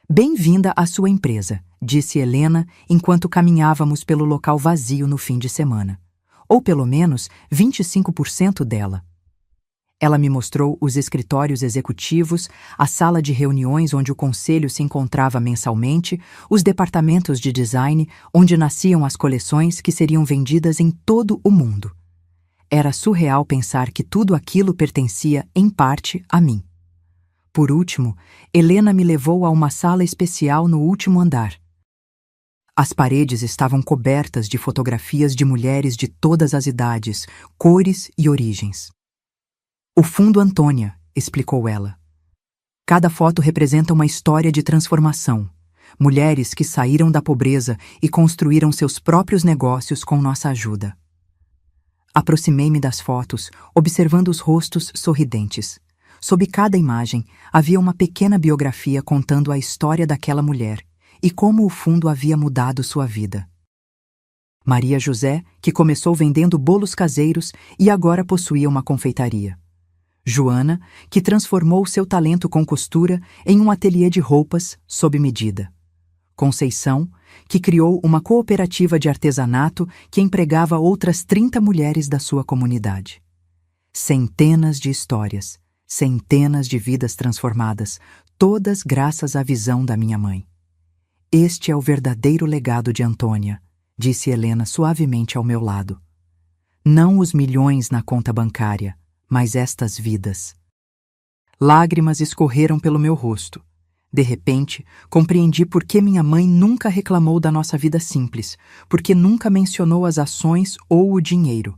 Bem-vinda à sua empresa, disse Helena enquanto caminhávamos pelo local vazio no fim de semana. Ou pelo menos 25% dela. Ela me mostrou os escritórios executivos, a sala de reuniões onde o conselho se encontrava mensalmente, os departamentos de design onde nasciam as coleções que seriam vendidas em todo o mundo. Era surreal pensar que tudo aquilo pertencia, em parte, a mim. Por último, Helena me levou a uma sala especial no último andar. As paredes estavam cobertas de fotografias de mulheres de todas as idades, cores e origens. O Fundo Antônia, explicou ela. Cada foto representa uma história de transformação. Mulheres que saíram da pobreza e construíram seus próprios negócios com nossa ajuda. Aproximei-me das fotos, observando os rostos sorridentes. Sob cada imagem, havia uma pequena biografia contando a história daquela mulher e como o fundo havia mudado sua vida. Maria José, que começou vendendo bolos caseiros e agora possuía uma confeitaria. Joana, que transformou seu talento com costura em um ateliê de roupas sob medida. Conceição, que criou uma cooperativa de artesanato que empregava outras 30 mulheres da sua comunidade. Centenas de histórias, centenas de vidas transformadas, todas graças à visão da minha mãe. Este é o verdadeiro legado de Antônia, disse Helena suavemente ao meu lado. Não os milhões na conta bancária, mas estas vidas. Lágrimas escorreram pelo meu rosto. De repente, compreendi por que minha mãe nunca reclamou da nossa vida simples, porque nunca mencionou as ações ou o dinheiro.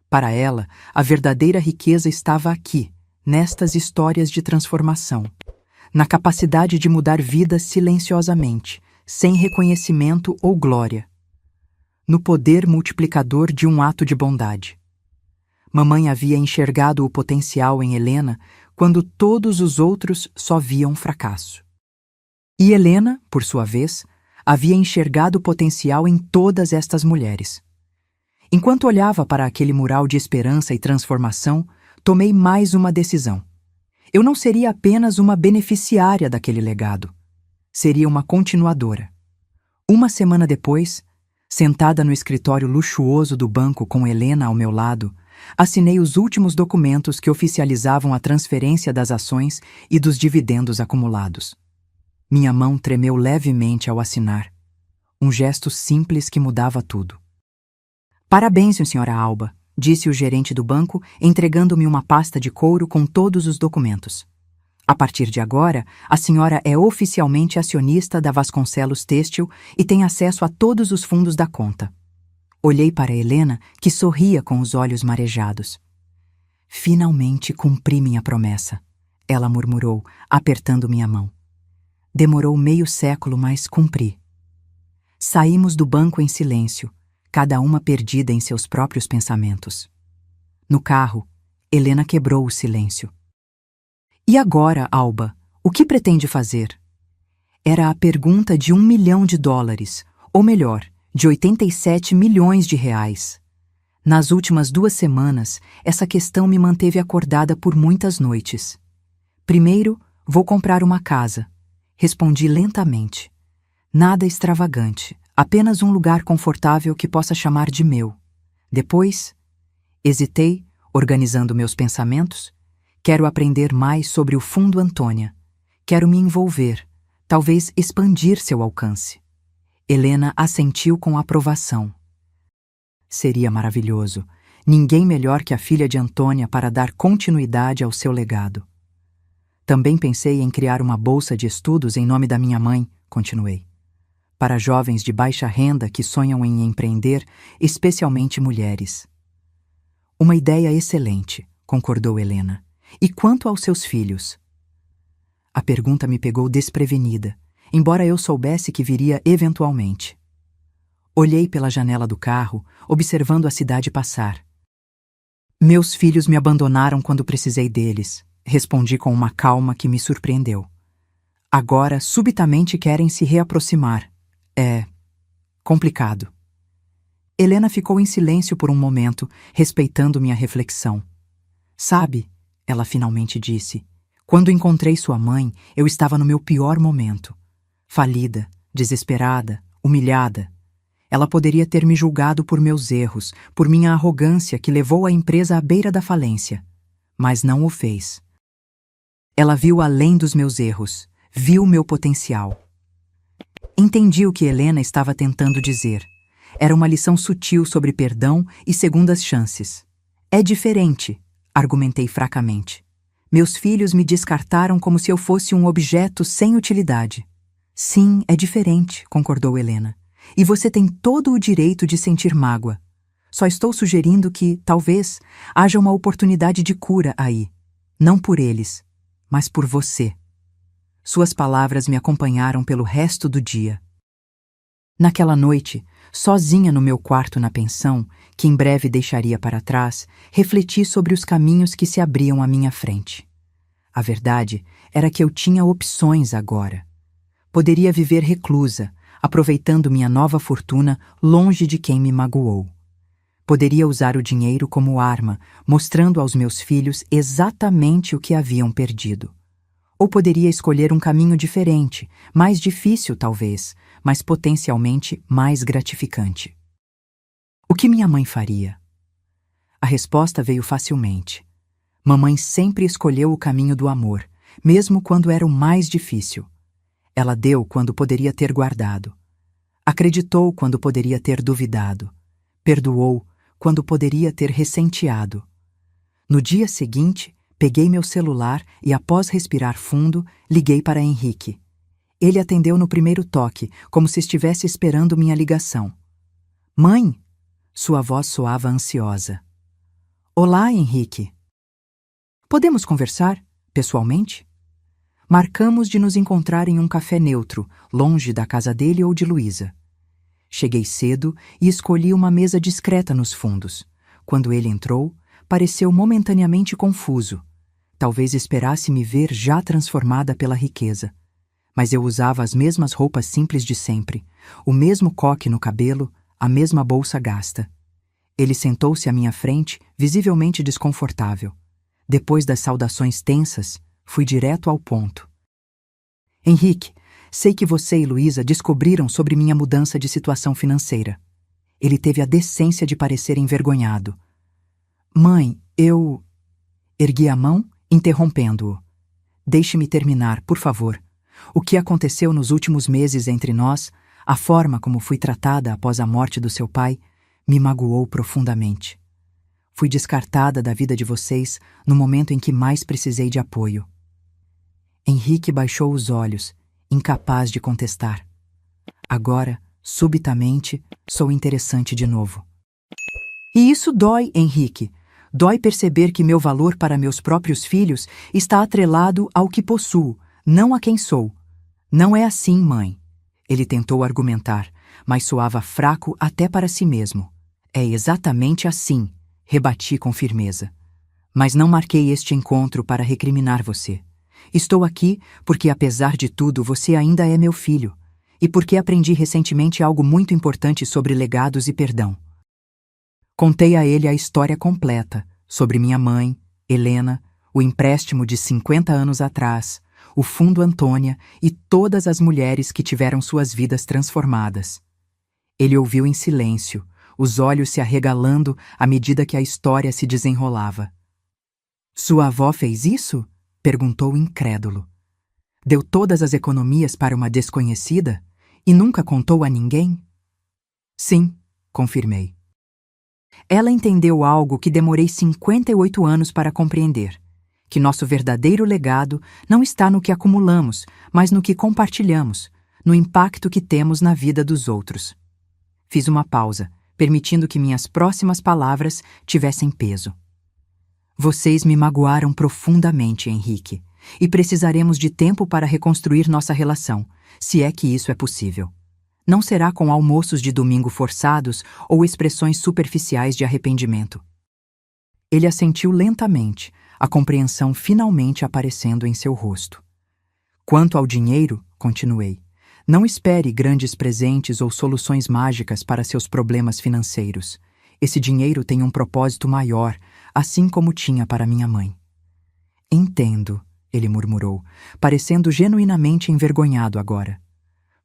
Para ela, a verdadeira riqueza estava aqui, nestas histórias de transformação, na capacidade de mudar vidas silenciosamente, sem reconhecimento ou glória, no poder multiplicador de um ato de bondade. Mamãe havia enxergado o potencial em Helena quando todos os outros só viam fracasso. E Helena, por sua vez, havia enxergado o potencial em todas estas mulheres. Enquanto olhava para aquele mural de esperança e transformação, tomei mais uma decisão. Eu não seria apenas uma beneficiária daquele legado. Seria uma continuadora. Uma semana depois, sentada no escritório luxuoso do banco com Helena ao meu lado, assinei os últimos documentos que oficializavam a transferência das ações e dos dividendos acumulados. Minha mão tremeu levemente ao assinar. Um gesto simples que mudava tudo. Parabéns, senhora Alba, disse o gerente do banco, entregando-me uma pasta de couro com todos os documentos. A partir de agora, a senhora é oficialmente acionista da Vasconcelos Têxtil e tem acesso a todos os fundos da conta. Olhei para Helena, que sorria com os olhos marejados. Finalmente cumpri minha promessa, ela murmurou, apertando minha mão. Demorou meio século, mas cumpri. Saímos do banco em silêncio, cada uma perdida em seus próprios pensamentos. No carro, Helena quebrou o silêncio. E agora, Alba, o que pretende fazer? Era a pergunta de $1 milhão, ou melhor, de 87 milhões de reais. Nas últimas 2 semanas, essa questão me manteve acordada por muitas noites. Primeiro, vou comprar uma casa. Respondi lentamente. Nada extravagante, apenas um lugar confortável que possa chamar de meu. Depois, hesitei, organizando meus pensamentos. Quero aprender mais sobre o Fundo Antônia. Quero me envolver, talvez expandir seu alcance. Helena assentiu com aprovação. Seria maravilhoso. Ninguém melhor que a filha de Antônia para dar continuidade ao seu legado. Também pensei em criar uma bolsa de estudos em nome da minha mãe, continuei. Para jovens de baixa renda que sonham em empreender, especialmente mulheres. Uma ideia excelente, concordou Helena. E quanto aos seus filhos? A pergunta me pegou desprevenida, embora eu soubesse que viria eventualmente. Olhei pela janela do carro, observando a cidade passar. Meus filhos me abandonaram quando precisei deles, respondi com uma calma que me surpreendeu. Agora, subitamente querem se reaproximar. É complicado. Helena ficou em silêncio por um momento, respeitando minha reflexão. Sabe, ela finalmente disse, quando encontrei sua mãe, eu estava no meu pior momento. Falida, desesperada, humilhada. Ela poderia ter me julgado por meus erros, por minha arrogância que levou a empresa à beira da falência. Mas não o fez. Ela viu além dos meus erros, viu meu potencial. Entendi o que Helena estava tentando dizer. Era uma lição sutil sobre perdão e segundas chances. É diferente, argumentei fracamente. Meus filhos me descartaram como se eu fosse um objeto sem utilidade. Sim, é diferente, concordou Helena. E você tem todo o direito de sentir mágoa. Só estou sugerindo que, talvez, haja uma oportunidade de cura aí. Não por eles, mas por você. Suas palavras me acompanharam pelo resto do dia. Naquela noite, sozinha no meu quarto na pensão, que em breve deixaria para trás, refleti sobre os caminhos que se abriam à minha frente. A verdade era que eu tinha opções agora. Poderia viver reclusa, aproveitando minha nova fortuna longe de quem me magoou. Poderia usar o dinheiro como arma, mostrando aos meus filhos exatamente o que haviam perdido. Ou poderia escolher um caminho diferente, mais difícil talvez, mas potencialmente mais gratificante. O que minha mãe faria? A resposta veio facilmente. Mamãe sempre escolheu o caminho do amor, mesmo quando era o mais difícil. Ela deu quando poderia ter guardado. Acreditou quando poderia ter duvidado. Perdoou quando poderia ter ressenteado. No dia seguinte, peguei meu celular e, após respirar fundo, liguei para Henrique. Ele atendeu no primeiro toque, como se estivesse esperando minha ligação. Mãe! Sua voz soava ansiosa. Olá, Henrique. Podemos conversar, pessoalmente? Marcamos de nos encontrar em um café neutro, longe da casa dele ou de Luísa. Cheguei cedo e escolhi uma mesa discreta nos fundos. Quando ele entrou, pareceu momentaneamente confuso. Talvez esperasse me ver já transformada pela riqueza. Mas eu usava as mesmas roupas simples de sempre, o mesmo coque no cabelo, a mesma bolsa gasta. Ele sentou-se à minha frente, visivelmente desconfortável. Depois das saudações tensas, fui direto ao ponto. Henrique, sei que você e Luísa descobriram sobre minha mudança de situação financeira. Ele teve a decência de parecer envergonhado. Mãe, eu... Ergui a mão, interrompendo-o. Deixe-me terminar, por favor. O que aconteceu nos últimos meses entre nós, a forma como fui tratada após a morte do seu pai, me magoou profundamente. Fui descartada da vida de vocês no momento em que mais precisei de apoio. Henrique baixou os olhos, incapaz de contestar. Agora, subitamente, sou interessante de novo. E isso dói, Henrique. Dói perceber que meu valor para meus próprios filhos está atrelado ao que possuo, não a quem sou. Não é assim, mãe. Ele tentou argumentar, mas soava fraco até para si mesmo. É exatamente assim, rebati com firmeza. Mas não marquei este encontro para recriminar você. Estou aqui porque, apesar de tudo, você ainda é meu filho. E porque aprendi recentemente algo muito importante sobre legados e perdão. Contei a ele a história completa, sobre minha mãe, Helena, o empréstimo de 50 anos atrás, o Fundo Antônia e todas as mulheres que tiveram suas vidas transformadas. Ele ouviu em silêncio, os olhos se arregalando à medida que a história se desenrolava. Sua avó fez isso? Perguntou incrédulo. Deu todas as economias para uma desconhecida e nunca contou a ninguém? Sim, confirmei. Ela entendeu algo que demorei 58 anos para compreender, que nosso verdadeiro legado não está no que acumulamos, mas no que compartilhamos, no impacto que temos na vida dos outros. Fiz uma pausa, permitindo que minhas próximas palavras tivessem peso. Vocês me magoaram profundamente, Henrique, e precisaremos de tempo para reconstruir nossa relação, se é que isso é possível. Não será com almoços de domingo forçados ou expressões superficiais de arrependimento. Ele assentiu lentamente, a compreensão finalmente aparecendo em seu rosto. Quanto ao dinheiro, continuei, não espere grandes presentes ou soluções mágicas para seus problemas financeiros. Esse dinheiro tem um propósito maior, assim como tinha para minha mãe. Entendo, ele murmurou, parecendo genuinamente envergonhado agora.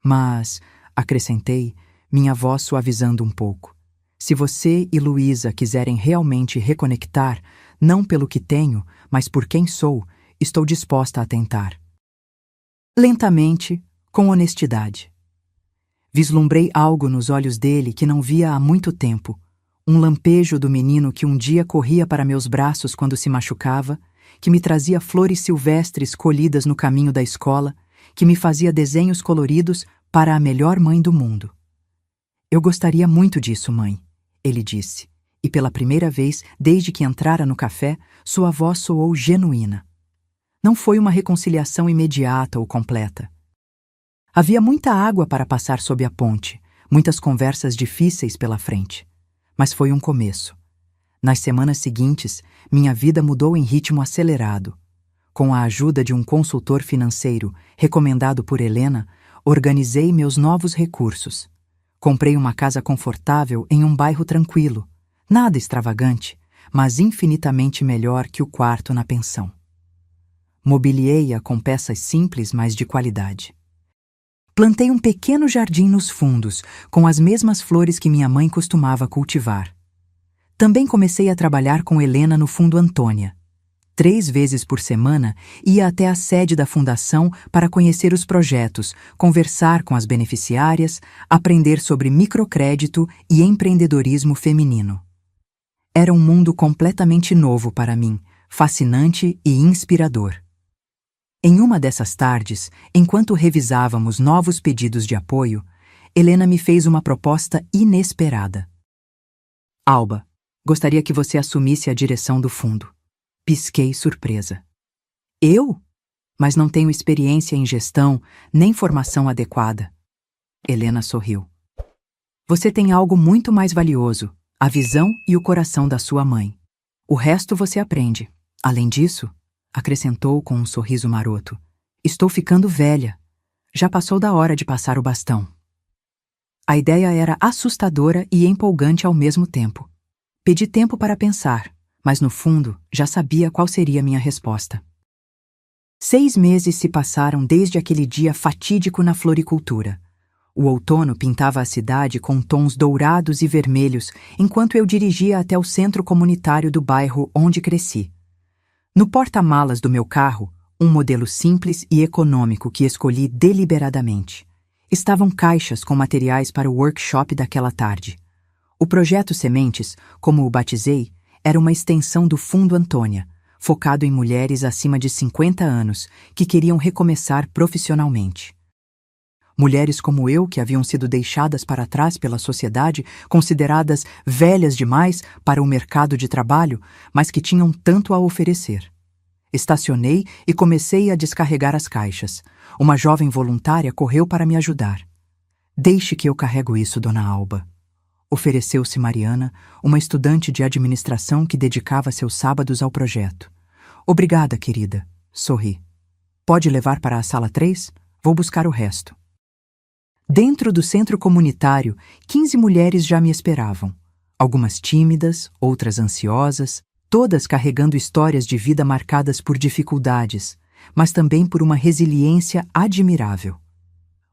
Mas, acrescentei, minha voz suavizando um pouco, se você e Luísa quiserem realmente reconectar, não pelo que tenho, mas por quem sou, estou disposta a tentar. Lentamente, com honestidade. Vislumbrei algo nos olhos dele que não via há muito tempo, um lampejo do menino que um dia corria para meus braços quando se machucava, que me trazia flores silvestres colhidas no caminho da escola, que me fazia desenhos coloridos para a melhor mãe do mundo. Eu gostaria muito disso, mãe, ele disse, e pela primeira vez, desde que entrara no café, sua voz soou genuína. Não foi uma reconciliação imediata ou completa. Havia muita água para passar sob a ponte, muitas conversas difíceis pela frente. Mas foi um começo. Nas semanas seguintes, minha vida mudou em ritmo acelerado. Com a ajuda de um consultor financeiro, recomendado por Helena, organizei meus novos recursos. Comprei uma casa confortável em um bairro tranquilo, nada extravagante, mas infinitamente melhor que o quarto na pensão. Mobiliei-a com peças simples, mas de qualidade. Plantei um pequeno jardim nos fundos, com as mesmas flores que minha mãe costumava cultivar. Também comecei a trabalhar com Helena no Fundo Antônia. 3 vezes por semana, ia até a sede da fundação para conhecer os projetos, conversar com as beneficiárias, aprender sobre microcrédito e empreendedorismo feminino. Era um mundo completamente novo para mim, fascinante e inspirador. Em uma dessas tardes, enquanto revisávamos novos pedidos de apoio, Helena me fez uma proposta inesperada. Alba, gostaria que você assumisse a direção do fundo. Pisquei surpresa. Eu? Mas não tenho experiência em gestão, nem formação adequada. Helena sorriu. Você tem algo muito mais valioso, a visão e o coração da sua mãe. O resto você aprende. Além disso, acrescentou com um sorriso maroto, estou ficando velha. Já passou da hora de passar o bastão. A ideia era assustadora e empolgante ao mesmo tempo. Pedi tempo para pensar, mas no fundo já sabia qual seria minha resposta. 6 meses se passaram desde aquele dia fatídico na floricultura. O outono pintava a cidade com tons dourados e vermelhos enquanto eu dirigia até o centro comunitário do bairro onde cresci. No porta-malas do meu carro, um modelo simples e econômico que escolhi deliberadamente, estavam caixas com materiais para o workshop daquela tarde. O projeto Sementes, como o batizei, era uma extensão do Fundo Antônia, focado em mulheres acima de 50 anos que queriam recomeçar profissionalmente. Mulheres como eu, que haviam sido deixadas para trás pela sociedade, consideradas velhas demais para o mercado de trabalho, mas que tinham tanto a oferecer. Estacionei e comecei a descarregar as caixas. Uma jovem voluntária correu para me ajudar. Deixe que eu carrego isso, Dona Alba. Ofereceu-se Mariana, uma estudante de administração que dedicava seus sábados ao projeto. Obrigada, querida. Sorri. Pode levar para a sala 3? Vou buscar o resto. Dentro do centro comunitário, 15 mulheres já me esperavam. Algumas tímidas, outras ansiosas, todas carregando histórias de vida marcadas por dificuldades, mas também por uma resiliência admirável.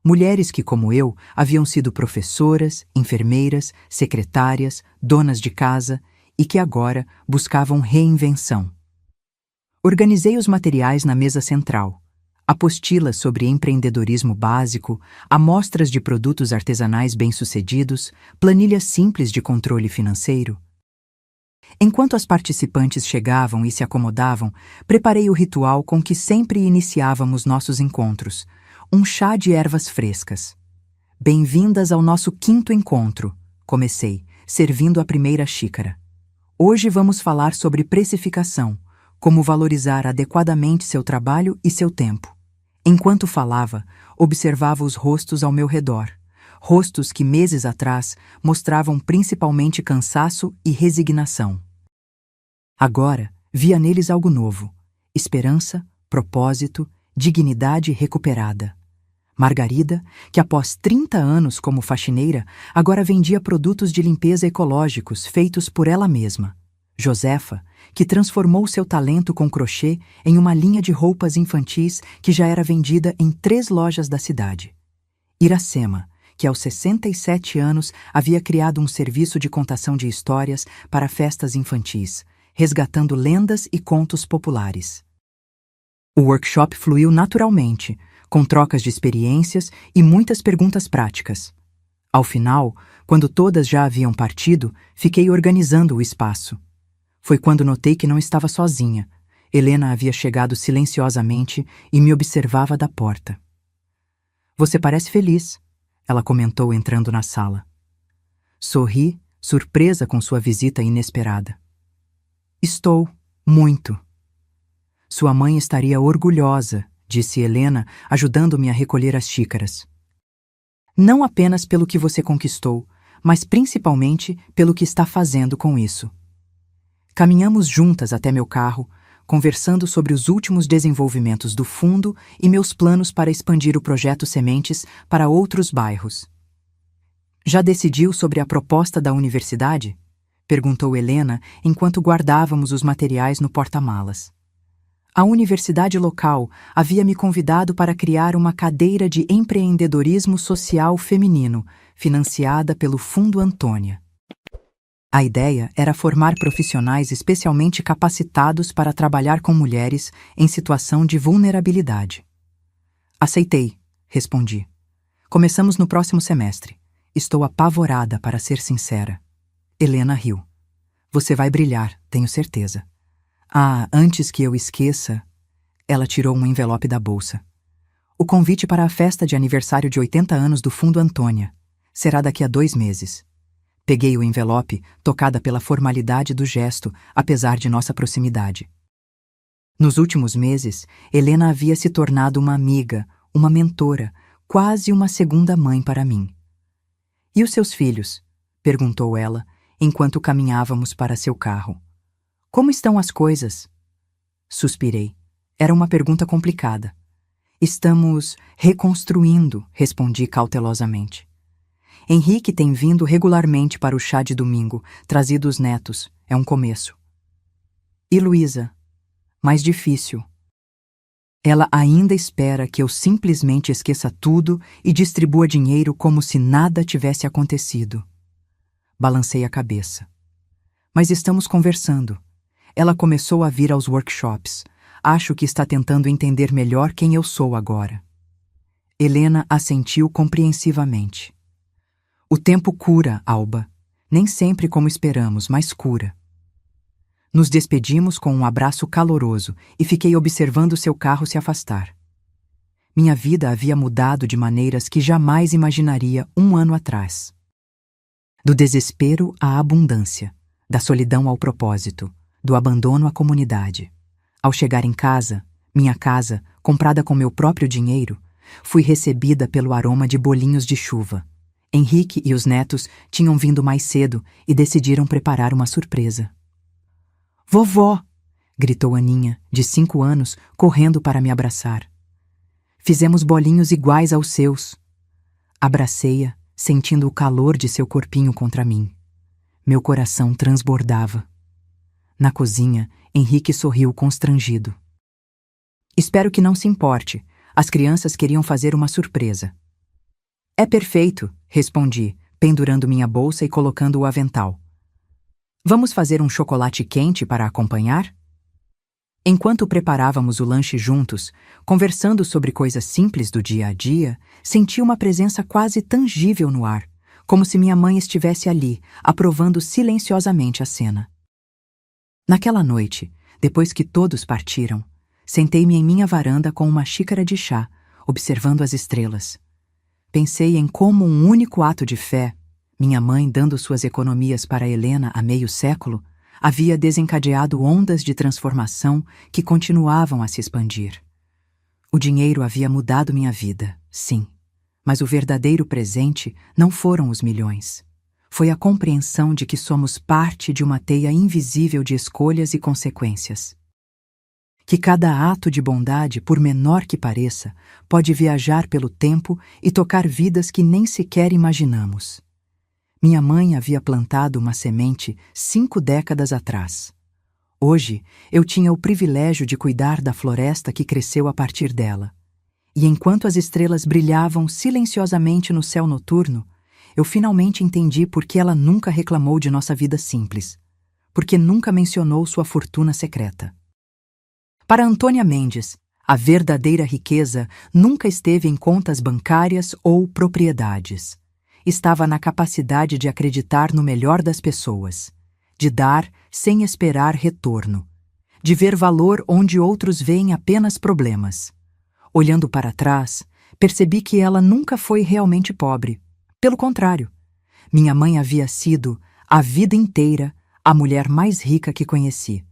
Mulheres que, como eu, haviam sido professoras, enfermeiras, secretárias, donas de casa e que agora buscavam reinvenção. Organizei os materiais na mesa central. Apostilas sobre empreendedorismo básico, amostras de produtos artesanais bem-sucedidos, planilhas simples de controle financeiro. Enquanto as participantes chegavam e se acomodavam, preparei o ritual com que sempre iniciávamos nossos encontros, um chá de ervas frescas. Bem-vindas ao nosso 5º encontro, comecei, servindo a primeira xícara. Hoje vamos falar sobre precificação, como valorizar adequadamente seu trabalho e seu tempo. Enquanto falava, observava os rostos ao meu redor, rostos que meses atrás mostravam principalmente cansaço e resignação. Agora, via neles algo novo: esperança, propósito, dignidade recuperada. Margarida, que após 30 anos como faxineira, agora vendia produtos de limpeza ecológicos feitos por ela mesma. Josefa, que transformou seu talento com crochê em uma linha de roupas infantis que já era vendida em 3 lojas da cidade. Iracema, que aos 67 anos havia criado um serviço de contação de histórias para festas infantis, resgatando lendas e contos populares. O workshop fluiu naturalmente, com trocas de experiências e muitas perguntas práticas. Ao final, quando todas já haviam partido, fiquei organizando o espaço. Foi quando notei que não estava sozinha. Helena havia chegado silenciosamente e me observava da porta. Você parece feliz, ela comentou entrando na sala. Sorri, surpresa com sua visita inesperada. Estou, muito. Sua mãe estaria orgulhosa, disse Helena, ajudando-me a recolher as xícaras. Não apenas pelo que você conquistou, mas principalmente pelo que está fazendo com isso. Caminhamos juntas até meu carro, conversando sobre os últimos desenvolvimentos do fundo e meus planos para expandir o projeto Sementes para outros bairros. Já decidiu sobre a proposta da universidade? Perguntou Helena enquanto guardávamos os materiais no porta-malas. A universidade local havia me convidado para criar uma cadeira de empreendedorismo social feminino, financiada pelo Fundo Antônia. A ideia era formar profissionais especialmente capacitados para trabalhar com mulheres em situação de vulnerabilidade. Aceitei, respondi. Começamos no próximo semestre. Estou apavorada, para ser sincera. Helena riu. Você vai brilhar, tenho certeza. Ah, antes que eu esqueça, ela tirou um envelope da bolsa. O convite para a festa de aniversário de 80 anos do Fundo Antônia. Será daqui a 2 meses. Peguei o envelope, tocada pela formalidade do gesto, apesar de nossa proximidade. Nos últimos meses, Helena havia se tornado uma amiga, uma mentora, quase uma segunda mãe para mim. E os seus filhos? Perguntou ela, enquanto caminhávamos para seu carro. Como estão as coisas? Suspirei. Era uma pergunta complicada. Estamos reconstruindo, respondi cautelosamente. Henrique tem vindo regularmente para o chá de domingo, trazido os netos. É um começo. E Luísa? Mais difícil. Ela ainda espera que eu simplesmente esqueça tudo e distribua dinheiro como se nada tivesse acontecido. Balancei a cabeça. Mas estamos conversando. Ela começou a vir aos workshops. Acho que está tentando entender melhor quem eu sou agora. Helena assentiu compreensivamente. O tempo cura, Alba. Nem sempre como esperamos, mas cura. Nos despedimos com um abraço caloroso e fiquei observando seu carro se afastar. Minha vida havia mudado de maneiras que jamais imaginaria um ano atrás. Do desespero à abundância, da solidão ao propósito, do abandono à comunidade. Ao chegar em casa, minha casa, comprada com meu próprio dinheiro, fui recebida pelo aroma de bolinhos de chuva. Henrique e os netos tinham vindo mais cedo e decidiram preparar uma surpresa. "Vovó!" gritou Aninha, de 5 anos, correndo para me abraçar. "Fizemos bolinhos iguais aos seus." Abracei-a, sentindo o calor de seu corpinho contra mim. Meu coração transbordava. Na cozinha, Henrique sorriu constrangido. "Espero que não se importe. As crianças queriam fazer uma surpresa." "É perfeito", respondi, pendurando minha bolsa e colocando o avental. "Vamos fazer um chocolate quente para acompanhar?" Enquanto preparávamos o lanche juntos, conversando sobre coisas simples do dia a dia, senti uma presença quase tangível no ar, como se minha mãe estivesse ali, aprovando silenciosamente a cena. Naquela noite, depois que todos partiram, sentei-me em minha varanda com uma xícara de chá, observando as estrelas. Pensei em como um único ato de fé, minha mãe dando suas economias para Helena há meio século, havia desencadeado ondas de transformação que continuavam a se expandir. O dinheiro havia mudado minha vida, sim, mas o verdadeiro presente não foram os milhões. Foi a compreensão de que somos parte de uma teia invisível de escolhas e consequências. Que cada ato de bondade, por menor que pareça, pode viajar pelo tempo e tocar vidas que nem sequer imaginamos. Minha mãe havia plantado uma semente 5 décadas atrás. Hoje, eu tinha o privilégio de cuidar da floresta que cresceu a partir dela. E enquanto as estrelas brilhavam silenciosamente no céu noturno, eu finalmente entendi por que ela nunca reclamou de nossa vida simples, porque nunca mencionou sua fortuna secreta. Para Antônia Mendes, a verdadeira riqueza nunca esteve em contas bancárias ou propriedades. Estava na capacidade de acreditar no melhor das pessoas, de dar sem esperar retorno, de ver valor onde outros veem apenas problemas. Olhando para trás, percebi que ela nunca foi realmente pobre. Pelo contrário, minha mãe havia sido, a vida inteira, a mulher mais rica que conheci.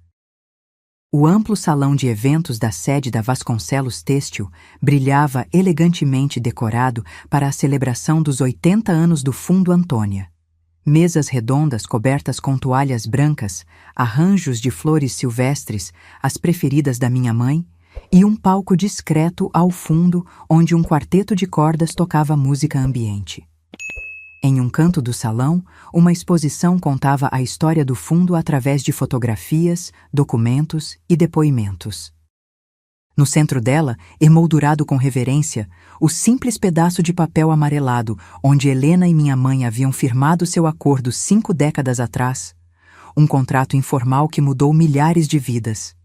O amplo salão de eventos da sede da Vasconcelos Têxtil brilhava elegantemente decorado para a celebração dos 80 anos do Fundo Antônia. Mesas redondas cobertas com toalhas brancas, arranjos de flores silvestres, as preferidas da minha mãe, e um palco discreto ao fundo onde um quarteto de cordas tocava música ambiente. Em um canto do salão, uma exposição contava a história do fundo através de fotografias, documentos e depoimentos. No centro dela, emoldurado com reverência, o simples pedaço de papel amarelado onde Helena e minha mãe haviam firmado seu acordo 5 décadas atrás, um contrato informal que mudou milhares de vidas.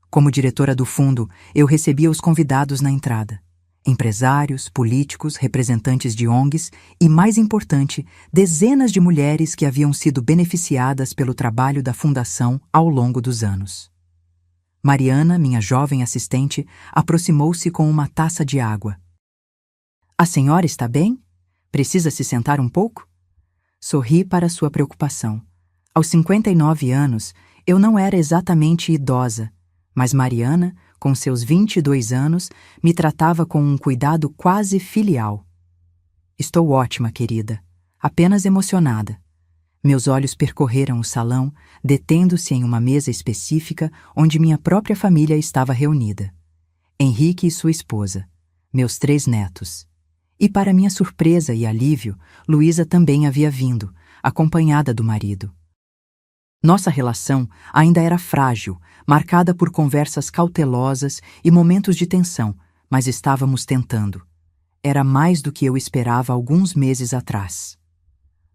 Como diretora do fundo, eu recebia os convidados na entrada. Empresários, políticos, representantes de ONGs e, mais importante, dezenas de mulheres que haviam sido beneficiadas pelo trabalho da Fundação ao longo dos anos. Mariana, minha jovem assistente, aproximou-se com uma taça de água. "A senhora está bem? Precisa se sentar um pouco?" Sorri para sua preocupação. Aos 59 anos, eu não era exatamente idosa, mas Mariana, com seus 22 anos, me tratava com um cuidado quase filial. "Estou ótima, querida. Apenas emocionada." Meus olhos percorreram o salão, detendo-se em uma mesa específica onde minha própria família estava reunida. Henrique e sua esposa, meus 3 netos. E, para minha surpresa e alívio, Luísa também havia vindo, acompanhada do marido. Nossa relação ainda era frágil, marcada por conversas cautelosas e momentos de tensão, mas estávamos tentando. Era mais do que eu esperava alguns meses atrás.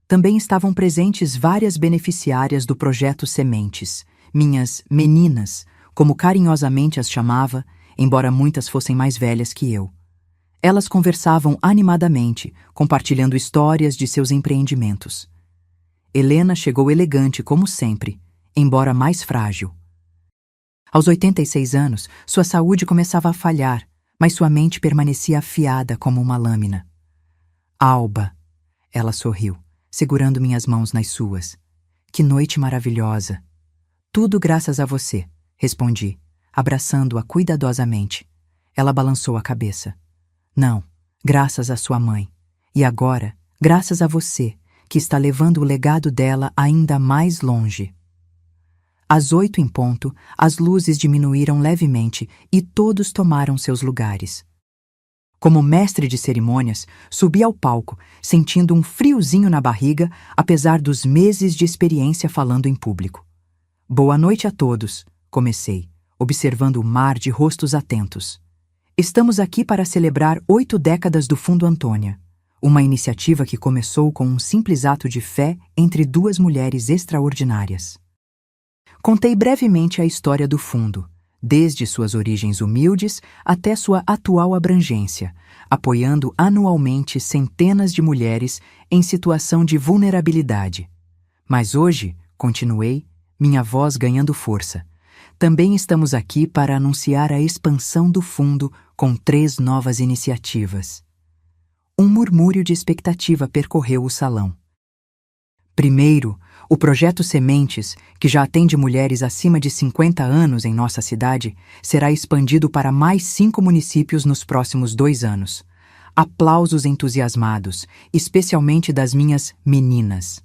Também estavam presentes várias beneficiárias do projeto Sementes, minhas meninas, como carinhosamente as chamava, embora muitas fossem mais velhas que eu. Elas conversavam animadamente, compartilhando histórias de seus empreendimentos. Helena chegou elegante como sempre, embora mais frágil. Aos 86 anos, sua saúde começava a falhar, mas sua mente permanecia afiada como uma lâmina. Alba, ela sorriu, segurando minhas mãos nas suas. Que noite maravilhosa! Tudo graças a você, respondi, abraçando-a cuidadosamente. Ela balançou a cabeça. Não, graças à sua mãe. E agora, graças a você, que está levando o legado dela ainda mais longe. Às 8 em ponto, as luzes diminuíram levemente e todos tomaram seus lugares. Como mestre de cerimônias, subi ao palco, sentindo um friozinho na barriga, apesar dos meses de experiência falando em público. Boa noite a todos, comecei, observando o mar de rostos atentos. Estamos aqui para celebrar 8 décadas do Fundo Antônia, uma iniciativa que começou com um simples ato de fé entre 2 mulheres extraordinárias. Contei brevemente a história do fundo, desde suas origens humildes até sua atual abrangência, apoiando anualmente centenas de mulheres em situação de vulnerabilidade. Mas hoje, continuei, minha voz ganhando força. Também estamos aqui para anunciar a expansão do fundo com 3 novas iniciativas. Um murmúrio de expectativa percorreu o salão. Primeiro, o Projeto Sementes, que já atende mulheres acima de 50 anos em nossa cidade, será expandido para mais 5 municípios nos próximos 2 anos. Aplausos entusiasmados, especialmente das minhas meninas.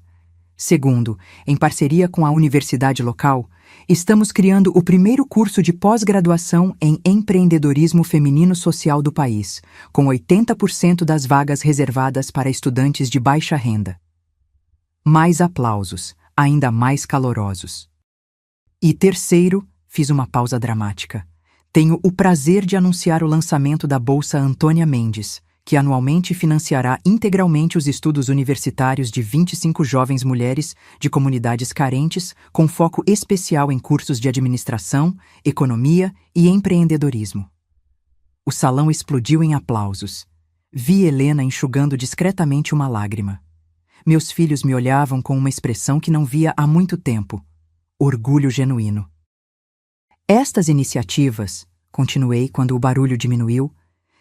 Segundo, em parceria com a universidade local, estamos criando o primeiro curso de pós-graduação em empreendedorismo feminino social do país, com 80% das vagas reservadas para estudantes de baixa renda. Mais aplausos, ainda mais calorosos. E terceiro, fiz uma pausa dramática. Tenho o prazer de anunciar o lançamento da Bolsa Antônia Mendes, que anualmente financiará integralmente os estudos universitários de 25 jovens mulheres de comunidades carentes, com foco especial em cursos de administração, economia e empreendedorismo. O salão explodiu em aplausos. Vi Helena enxugando discretamente uma lágrima. Meus filhos me olhavam com uma expressão que não via há muito tempo. Orgulho genuíno. Estas iniciativas, continuei quando o barulho diminuiu,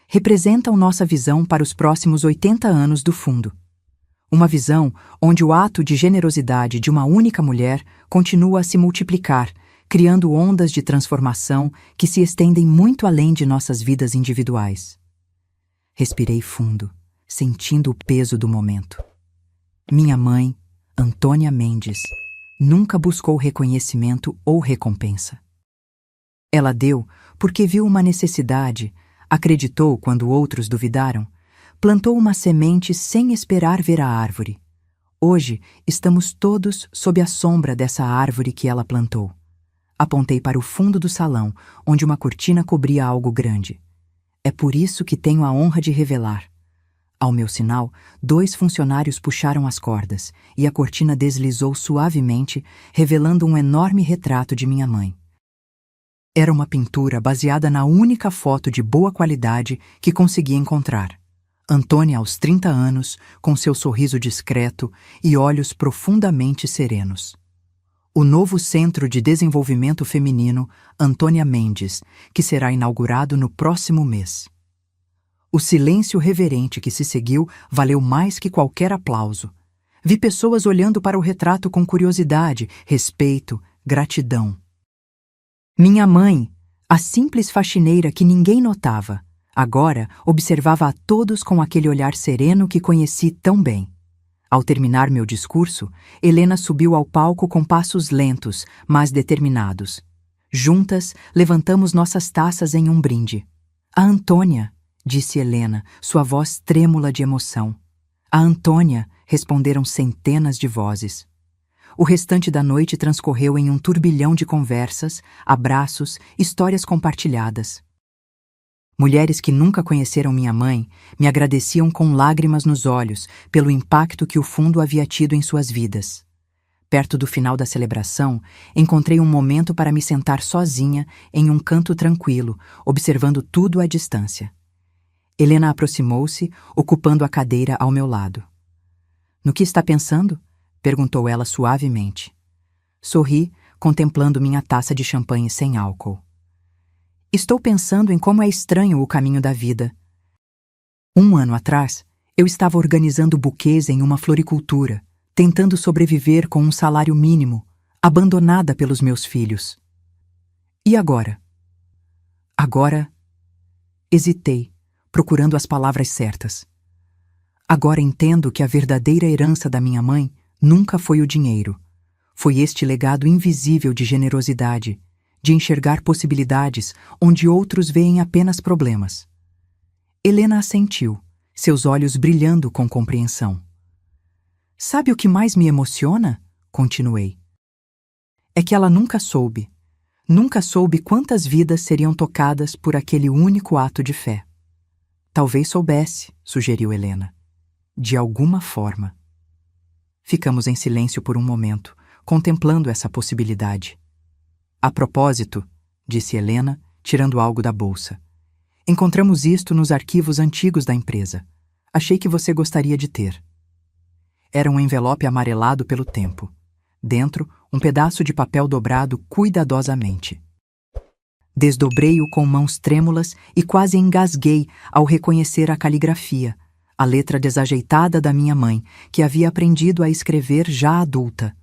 representam nossa visão para os próximos 80 anos do fundo. Uma visão onde o ato de generosidade de uma única mulher continua a se multiplicar, criando ondas de transformação que se estendem muito além de nossas vidas individuais. Respirei fundo, sentindo o peso do momento. Minha mãe, Antônia Mendes, nunca buscou reconhecimento ou recompensa. Ela deu porque viu uma necessidade, acreditou quando outros duvidaram, plantou uma semente sem esperar ver a árvore. Hoje estamos todos sob a sombra dessa árvore que ela plantou. Apontei para o fundo do salão, onde uma cortina cobria algo grande. É por isso que tenho a honra de revelar. Ao meu sinal, 2 funcionários puxaram as cordas e a cortina deslizou suavemente, revelando um enorme retrato de minha mãe. Era uma pintura baseada na única foto de boa qualidade que consegui encontrar. Antônia aos 30 anos, com seu sorriso discreto e olhos profundamente serenos. O novo Centro de Desenvolvimento Feminino, Antônia Mendes, que será inaugurado no próximo mês. O silêncio reverente que se seguiu valeu mais que qualquer aplauso. Vi pessoas olhando para o retrato com curiosidade, respeito, gratidão. Minha mãe, a simples faxineira que ninguém notava, agora observava a todos com aquele olhar sereno que conheci tão bem. Ao terminar meu discurso, Helena subiu ao palco com passos lentos, mas determinados. Juntas, levantamos nossas taças em um brinde. A Antônia, disse Helena, sua voz trêmula de emoção. A Antônia, responderam centenas de vozes. O restante da noite transcorreu em um turbilhão de conversas, abraços, histórias compartilhadas. Mulheres que nunca conheceram minha mãe me agradeciam com lágrimas nos olhos pelo impacto que o fundo havia tido em suas vidas. Perto do final da celebração, encontrei um momento para me sentar sozinha em um canto tranquilo, observando tudo à distância. Helena aproximou-se, ocupando a cadeira ao meu lado. "No que está pensando?" perguntou ela suavemente. Sorri, contemplando minha taça de champanhe sem álcool. Estou pensando em como é estranho o caminho da vida. 1 ano atrás, eu estava organizando buquês em uma floricultura, tentando sobreviver com um salário mínimo, abandonada pelos meus filhos. E agora? Agora, hesitei, procurando as palavras certas. Agora entendo que a verdadeira herança da minha mãe nunca foi o dinheiro. Foi este legado invisível de generosidade, de enxergar possibilidades onde outros veem apenas problemas. Helena assentiu, seus olhos brilhando com compreensão. Sabe o que mais me emociona? Continuei. É que ela nunca soube quantas vidas seriam tocadas por aquele único ato de fé. Talvez soubesse, sugeriu Helena. De alguma forma. Ficamos em silêncio por um momento, contemplando essa possibilidade. A propósito, disse Helena, tirando algo da bolsa. Encontramos isto nos arquivos antigos da empresa. Achei que você gostaria de ter. Era um envelope amarelado pelo tempo. Dentro, um pedaço de papel dobrado cuidadosamente. Desdobrei-o com mãos trêmulas e quase engasguei ao reconhecer a caligrafia, a letra desajeitada da minha mãe, que havia aprendido a escrever já adulta.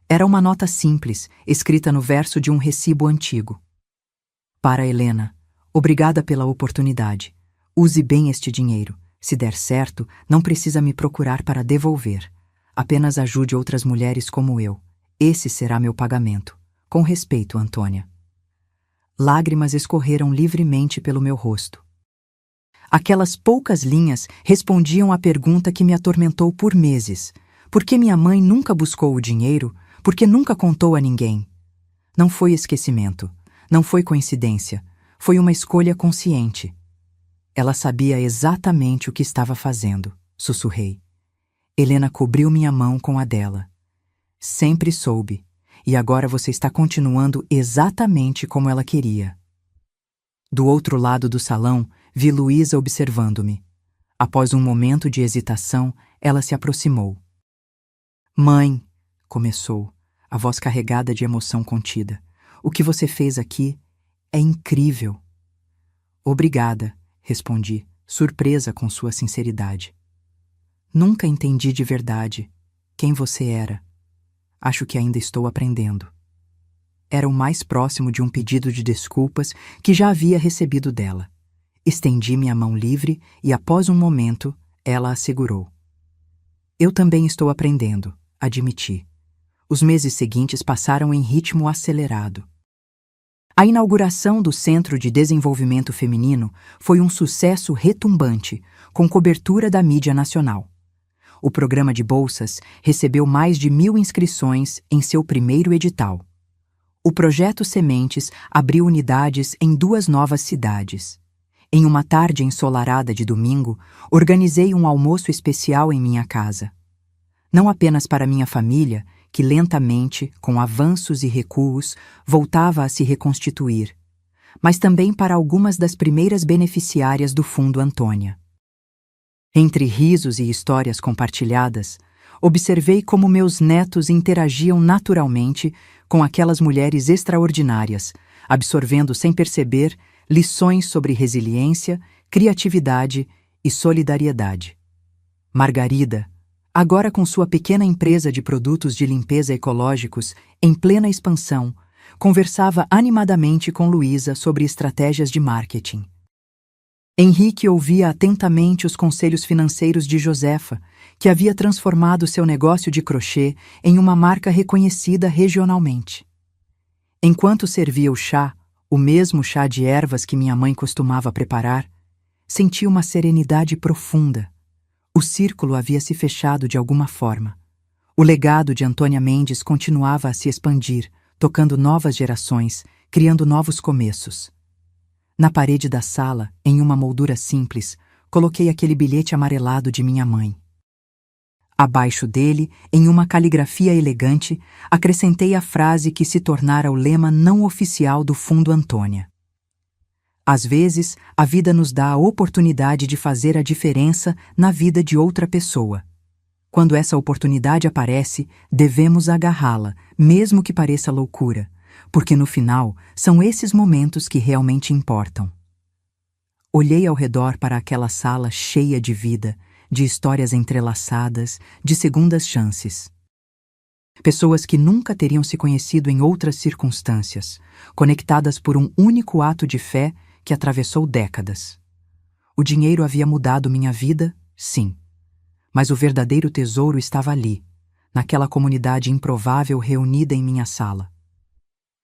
Era uma nota simples, escrita no verso de um recibo antigo. Para Helena, obrigada pela oportunidade. Use bem este dinheiro. Se der certo, não precisa me procurar para devolver. Apenas ajude outras mulheres como eu. Esse será meu pagamento. Com respeito, Antônia. Lágrimas escorreram livremente pelo meu rosto. Aquelas poucas linhas respondiam à pergunta que me atormentou por meses. Por que minha mãe nunca buscou o dinheiro? Por que nunca contou a ninguém? Não foi esquecimento. Não foi coincidência. Foi uma escolha consciente. Ela sabia exatamente o que estava fazendo, sussurrei. Helena cobriu minha mão com a dela. Sempre soube, e agora você está continuando exatamente como ela queria. Do outro lado do salão, vi Luísa observando-me. Após um momento de hesitação, ela se aproximou. Mãe, começou, a voz carregada de emoção contida. O que você fez aqui é incrível. Obrigada, respondi, surpresa com sua sinceridade. Nunca entendi de verdade quem você era. Acho que ainda estou aprendendo. Era o mais próximo de um pedido de desculpas que já havia recebido dela. Estendi minha mão livre e, após um momento, ela a segurou. Eu também estou aprendendo, admiti. Os meses seguintes passaram em ritmo acelerado. A inauguração do Centro de Desenvolvimento Feminino foi um sucesso retumbante, com cobertura da mídia nacional. O programa de bolsas recebeu mais de 1.000 inscrições em seu primeiro edital. O projeto Sementes abriu unidades em 2 novas cidades. Em uma tarde ensolarada de domingo, organizei um almoço especial em minha casa. Não apenas para minha família, que lentamente, com avanços e recuos, voltava a se reconstituir, mas também para algumas das primeiras beneficiárias do Fundo Antônia. Entre risos e histórias compartilhadas, observei como meus netos interagiam naturalmente com aquelas mulheres extraordinárias, absorvendo sem perceber lições sobre resiliência, criatividade e solidariedade. Margarida, agora com sua pequena empresa de produtos de limpeza ecológicos em plena expansão, conversava animadamente com Luísa sobre estratégias de marketing. Henrique ouvia atentamente os conselhos financeiros de Josefa, que havia transformado seu negócio de crochê em uma marca reconhecida regionalmente. Enquanto servia o chá, o mesmo chá de ervas que minha mãe costumava preparar, senti uma serenidade profunda. O círculo havia se fechado de alguma forma. O legado de Antônia Mendes continuava a se expandir, tocando novas gerações, criando novos começos. Na parede da sala, em uma moldura simples, coloquei aquele bilhete amarelado de minha mãe. Abaixo dele, em uma caligrafia elegante, acrescentei a frase que se tornara o lema não oficial do Fundo Antônia. Às vezes, a vida nos dá a oportunidade de fazer a diferença na vida de outra pessoa. Quando essa oportunidade aparece, devemos agarrá-la, mesmo que pareça loucura, porque no final são esses momentos que realmente importam. Olhei ao redor para aquela sala cheia de vida, de histórias entrelaçadas, de segundas chances. Pessoas que nunca teriam se conhecido em outras circunstâncias, conectadas por um único ato de fé que atravessou décadas. O dinheiro havia mudado minha vida, sim. Mas o verdadeiro tesouro estava ali, naquela comunidade improvável reunida em minha sala.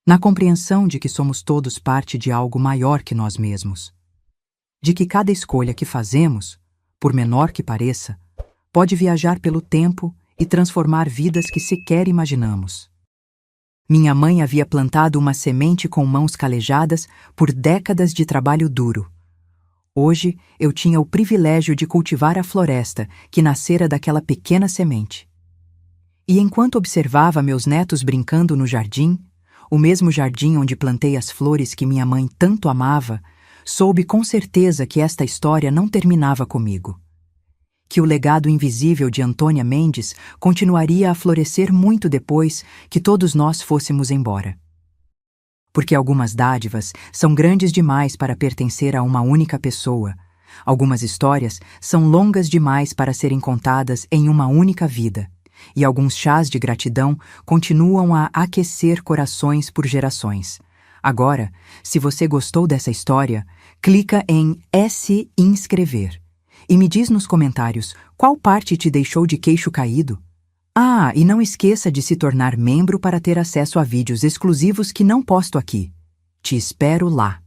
Na compreensão de que somos todos parte de algo maior que nós mesmos. De que cada escolha que fazemos, por menor que pareça, pode viajar pelo tempo e transformar vidas que sequer imaginamos. Minha mãe havia plantado uma semente com mãos calejadas por décadas de trabalho duro. Hoje eu tinha o privilégio de cultivar a floresta que nascera daquela pequena semente. E enquanto observava meus netos brincando no jardim, o mesmo jardim onde plantei as flores que minha mãe tanto amava, soube com certeza que esta história não terminava comigo. Que o legado invisível de Antônia Mendes continuaria a florescer muito depois que todos nós fôssemos embora. Porque algumas dádivas são grandes demais para pertencer a uma única pessoa. Algumas histórias são longas demais para serem contadas em uma única vida. E alguns chás de gratidão continuam a aquecer corações por gerações. Agora, se você gostou dessa história, clica em se inscrever. E me diz nos comentários qual parte te deixou de queixo caído. Ah, e não esqueça de se tornar membro para ter acesso a vídeos exclusivos que não posto aqui. Te espero lá!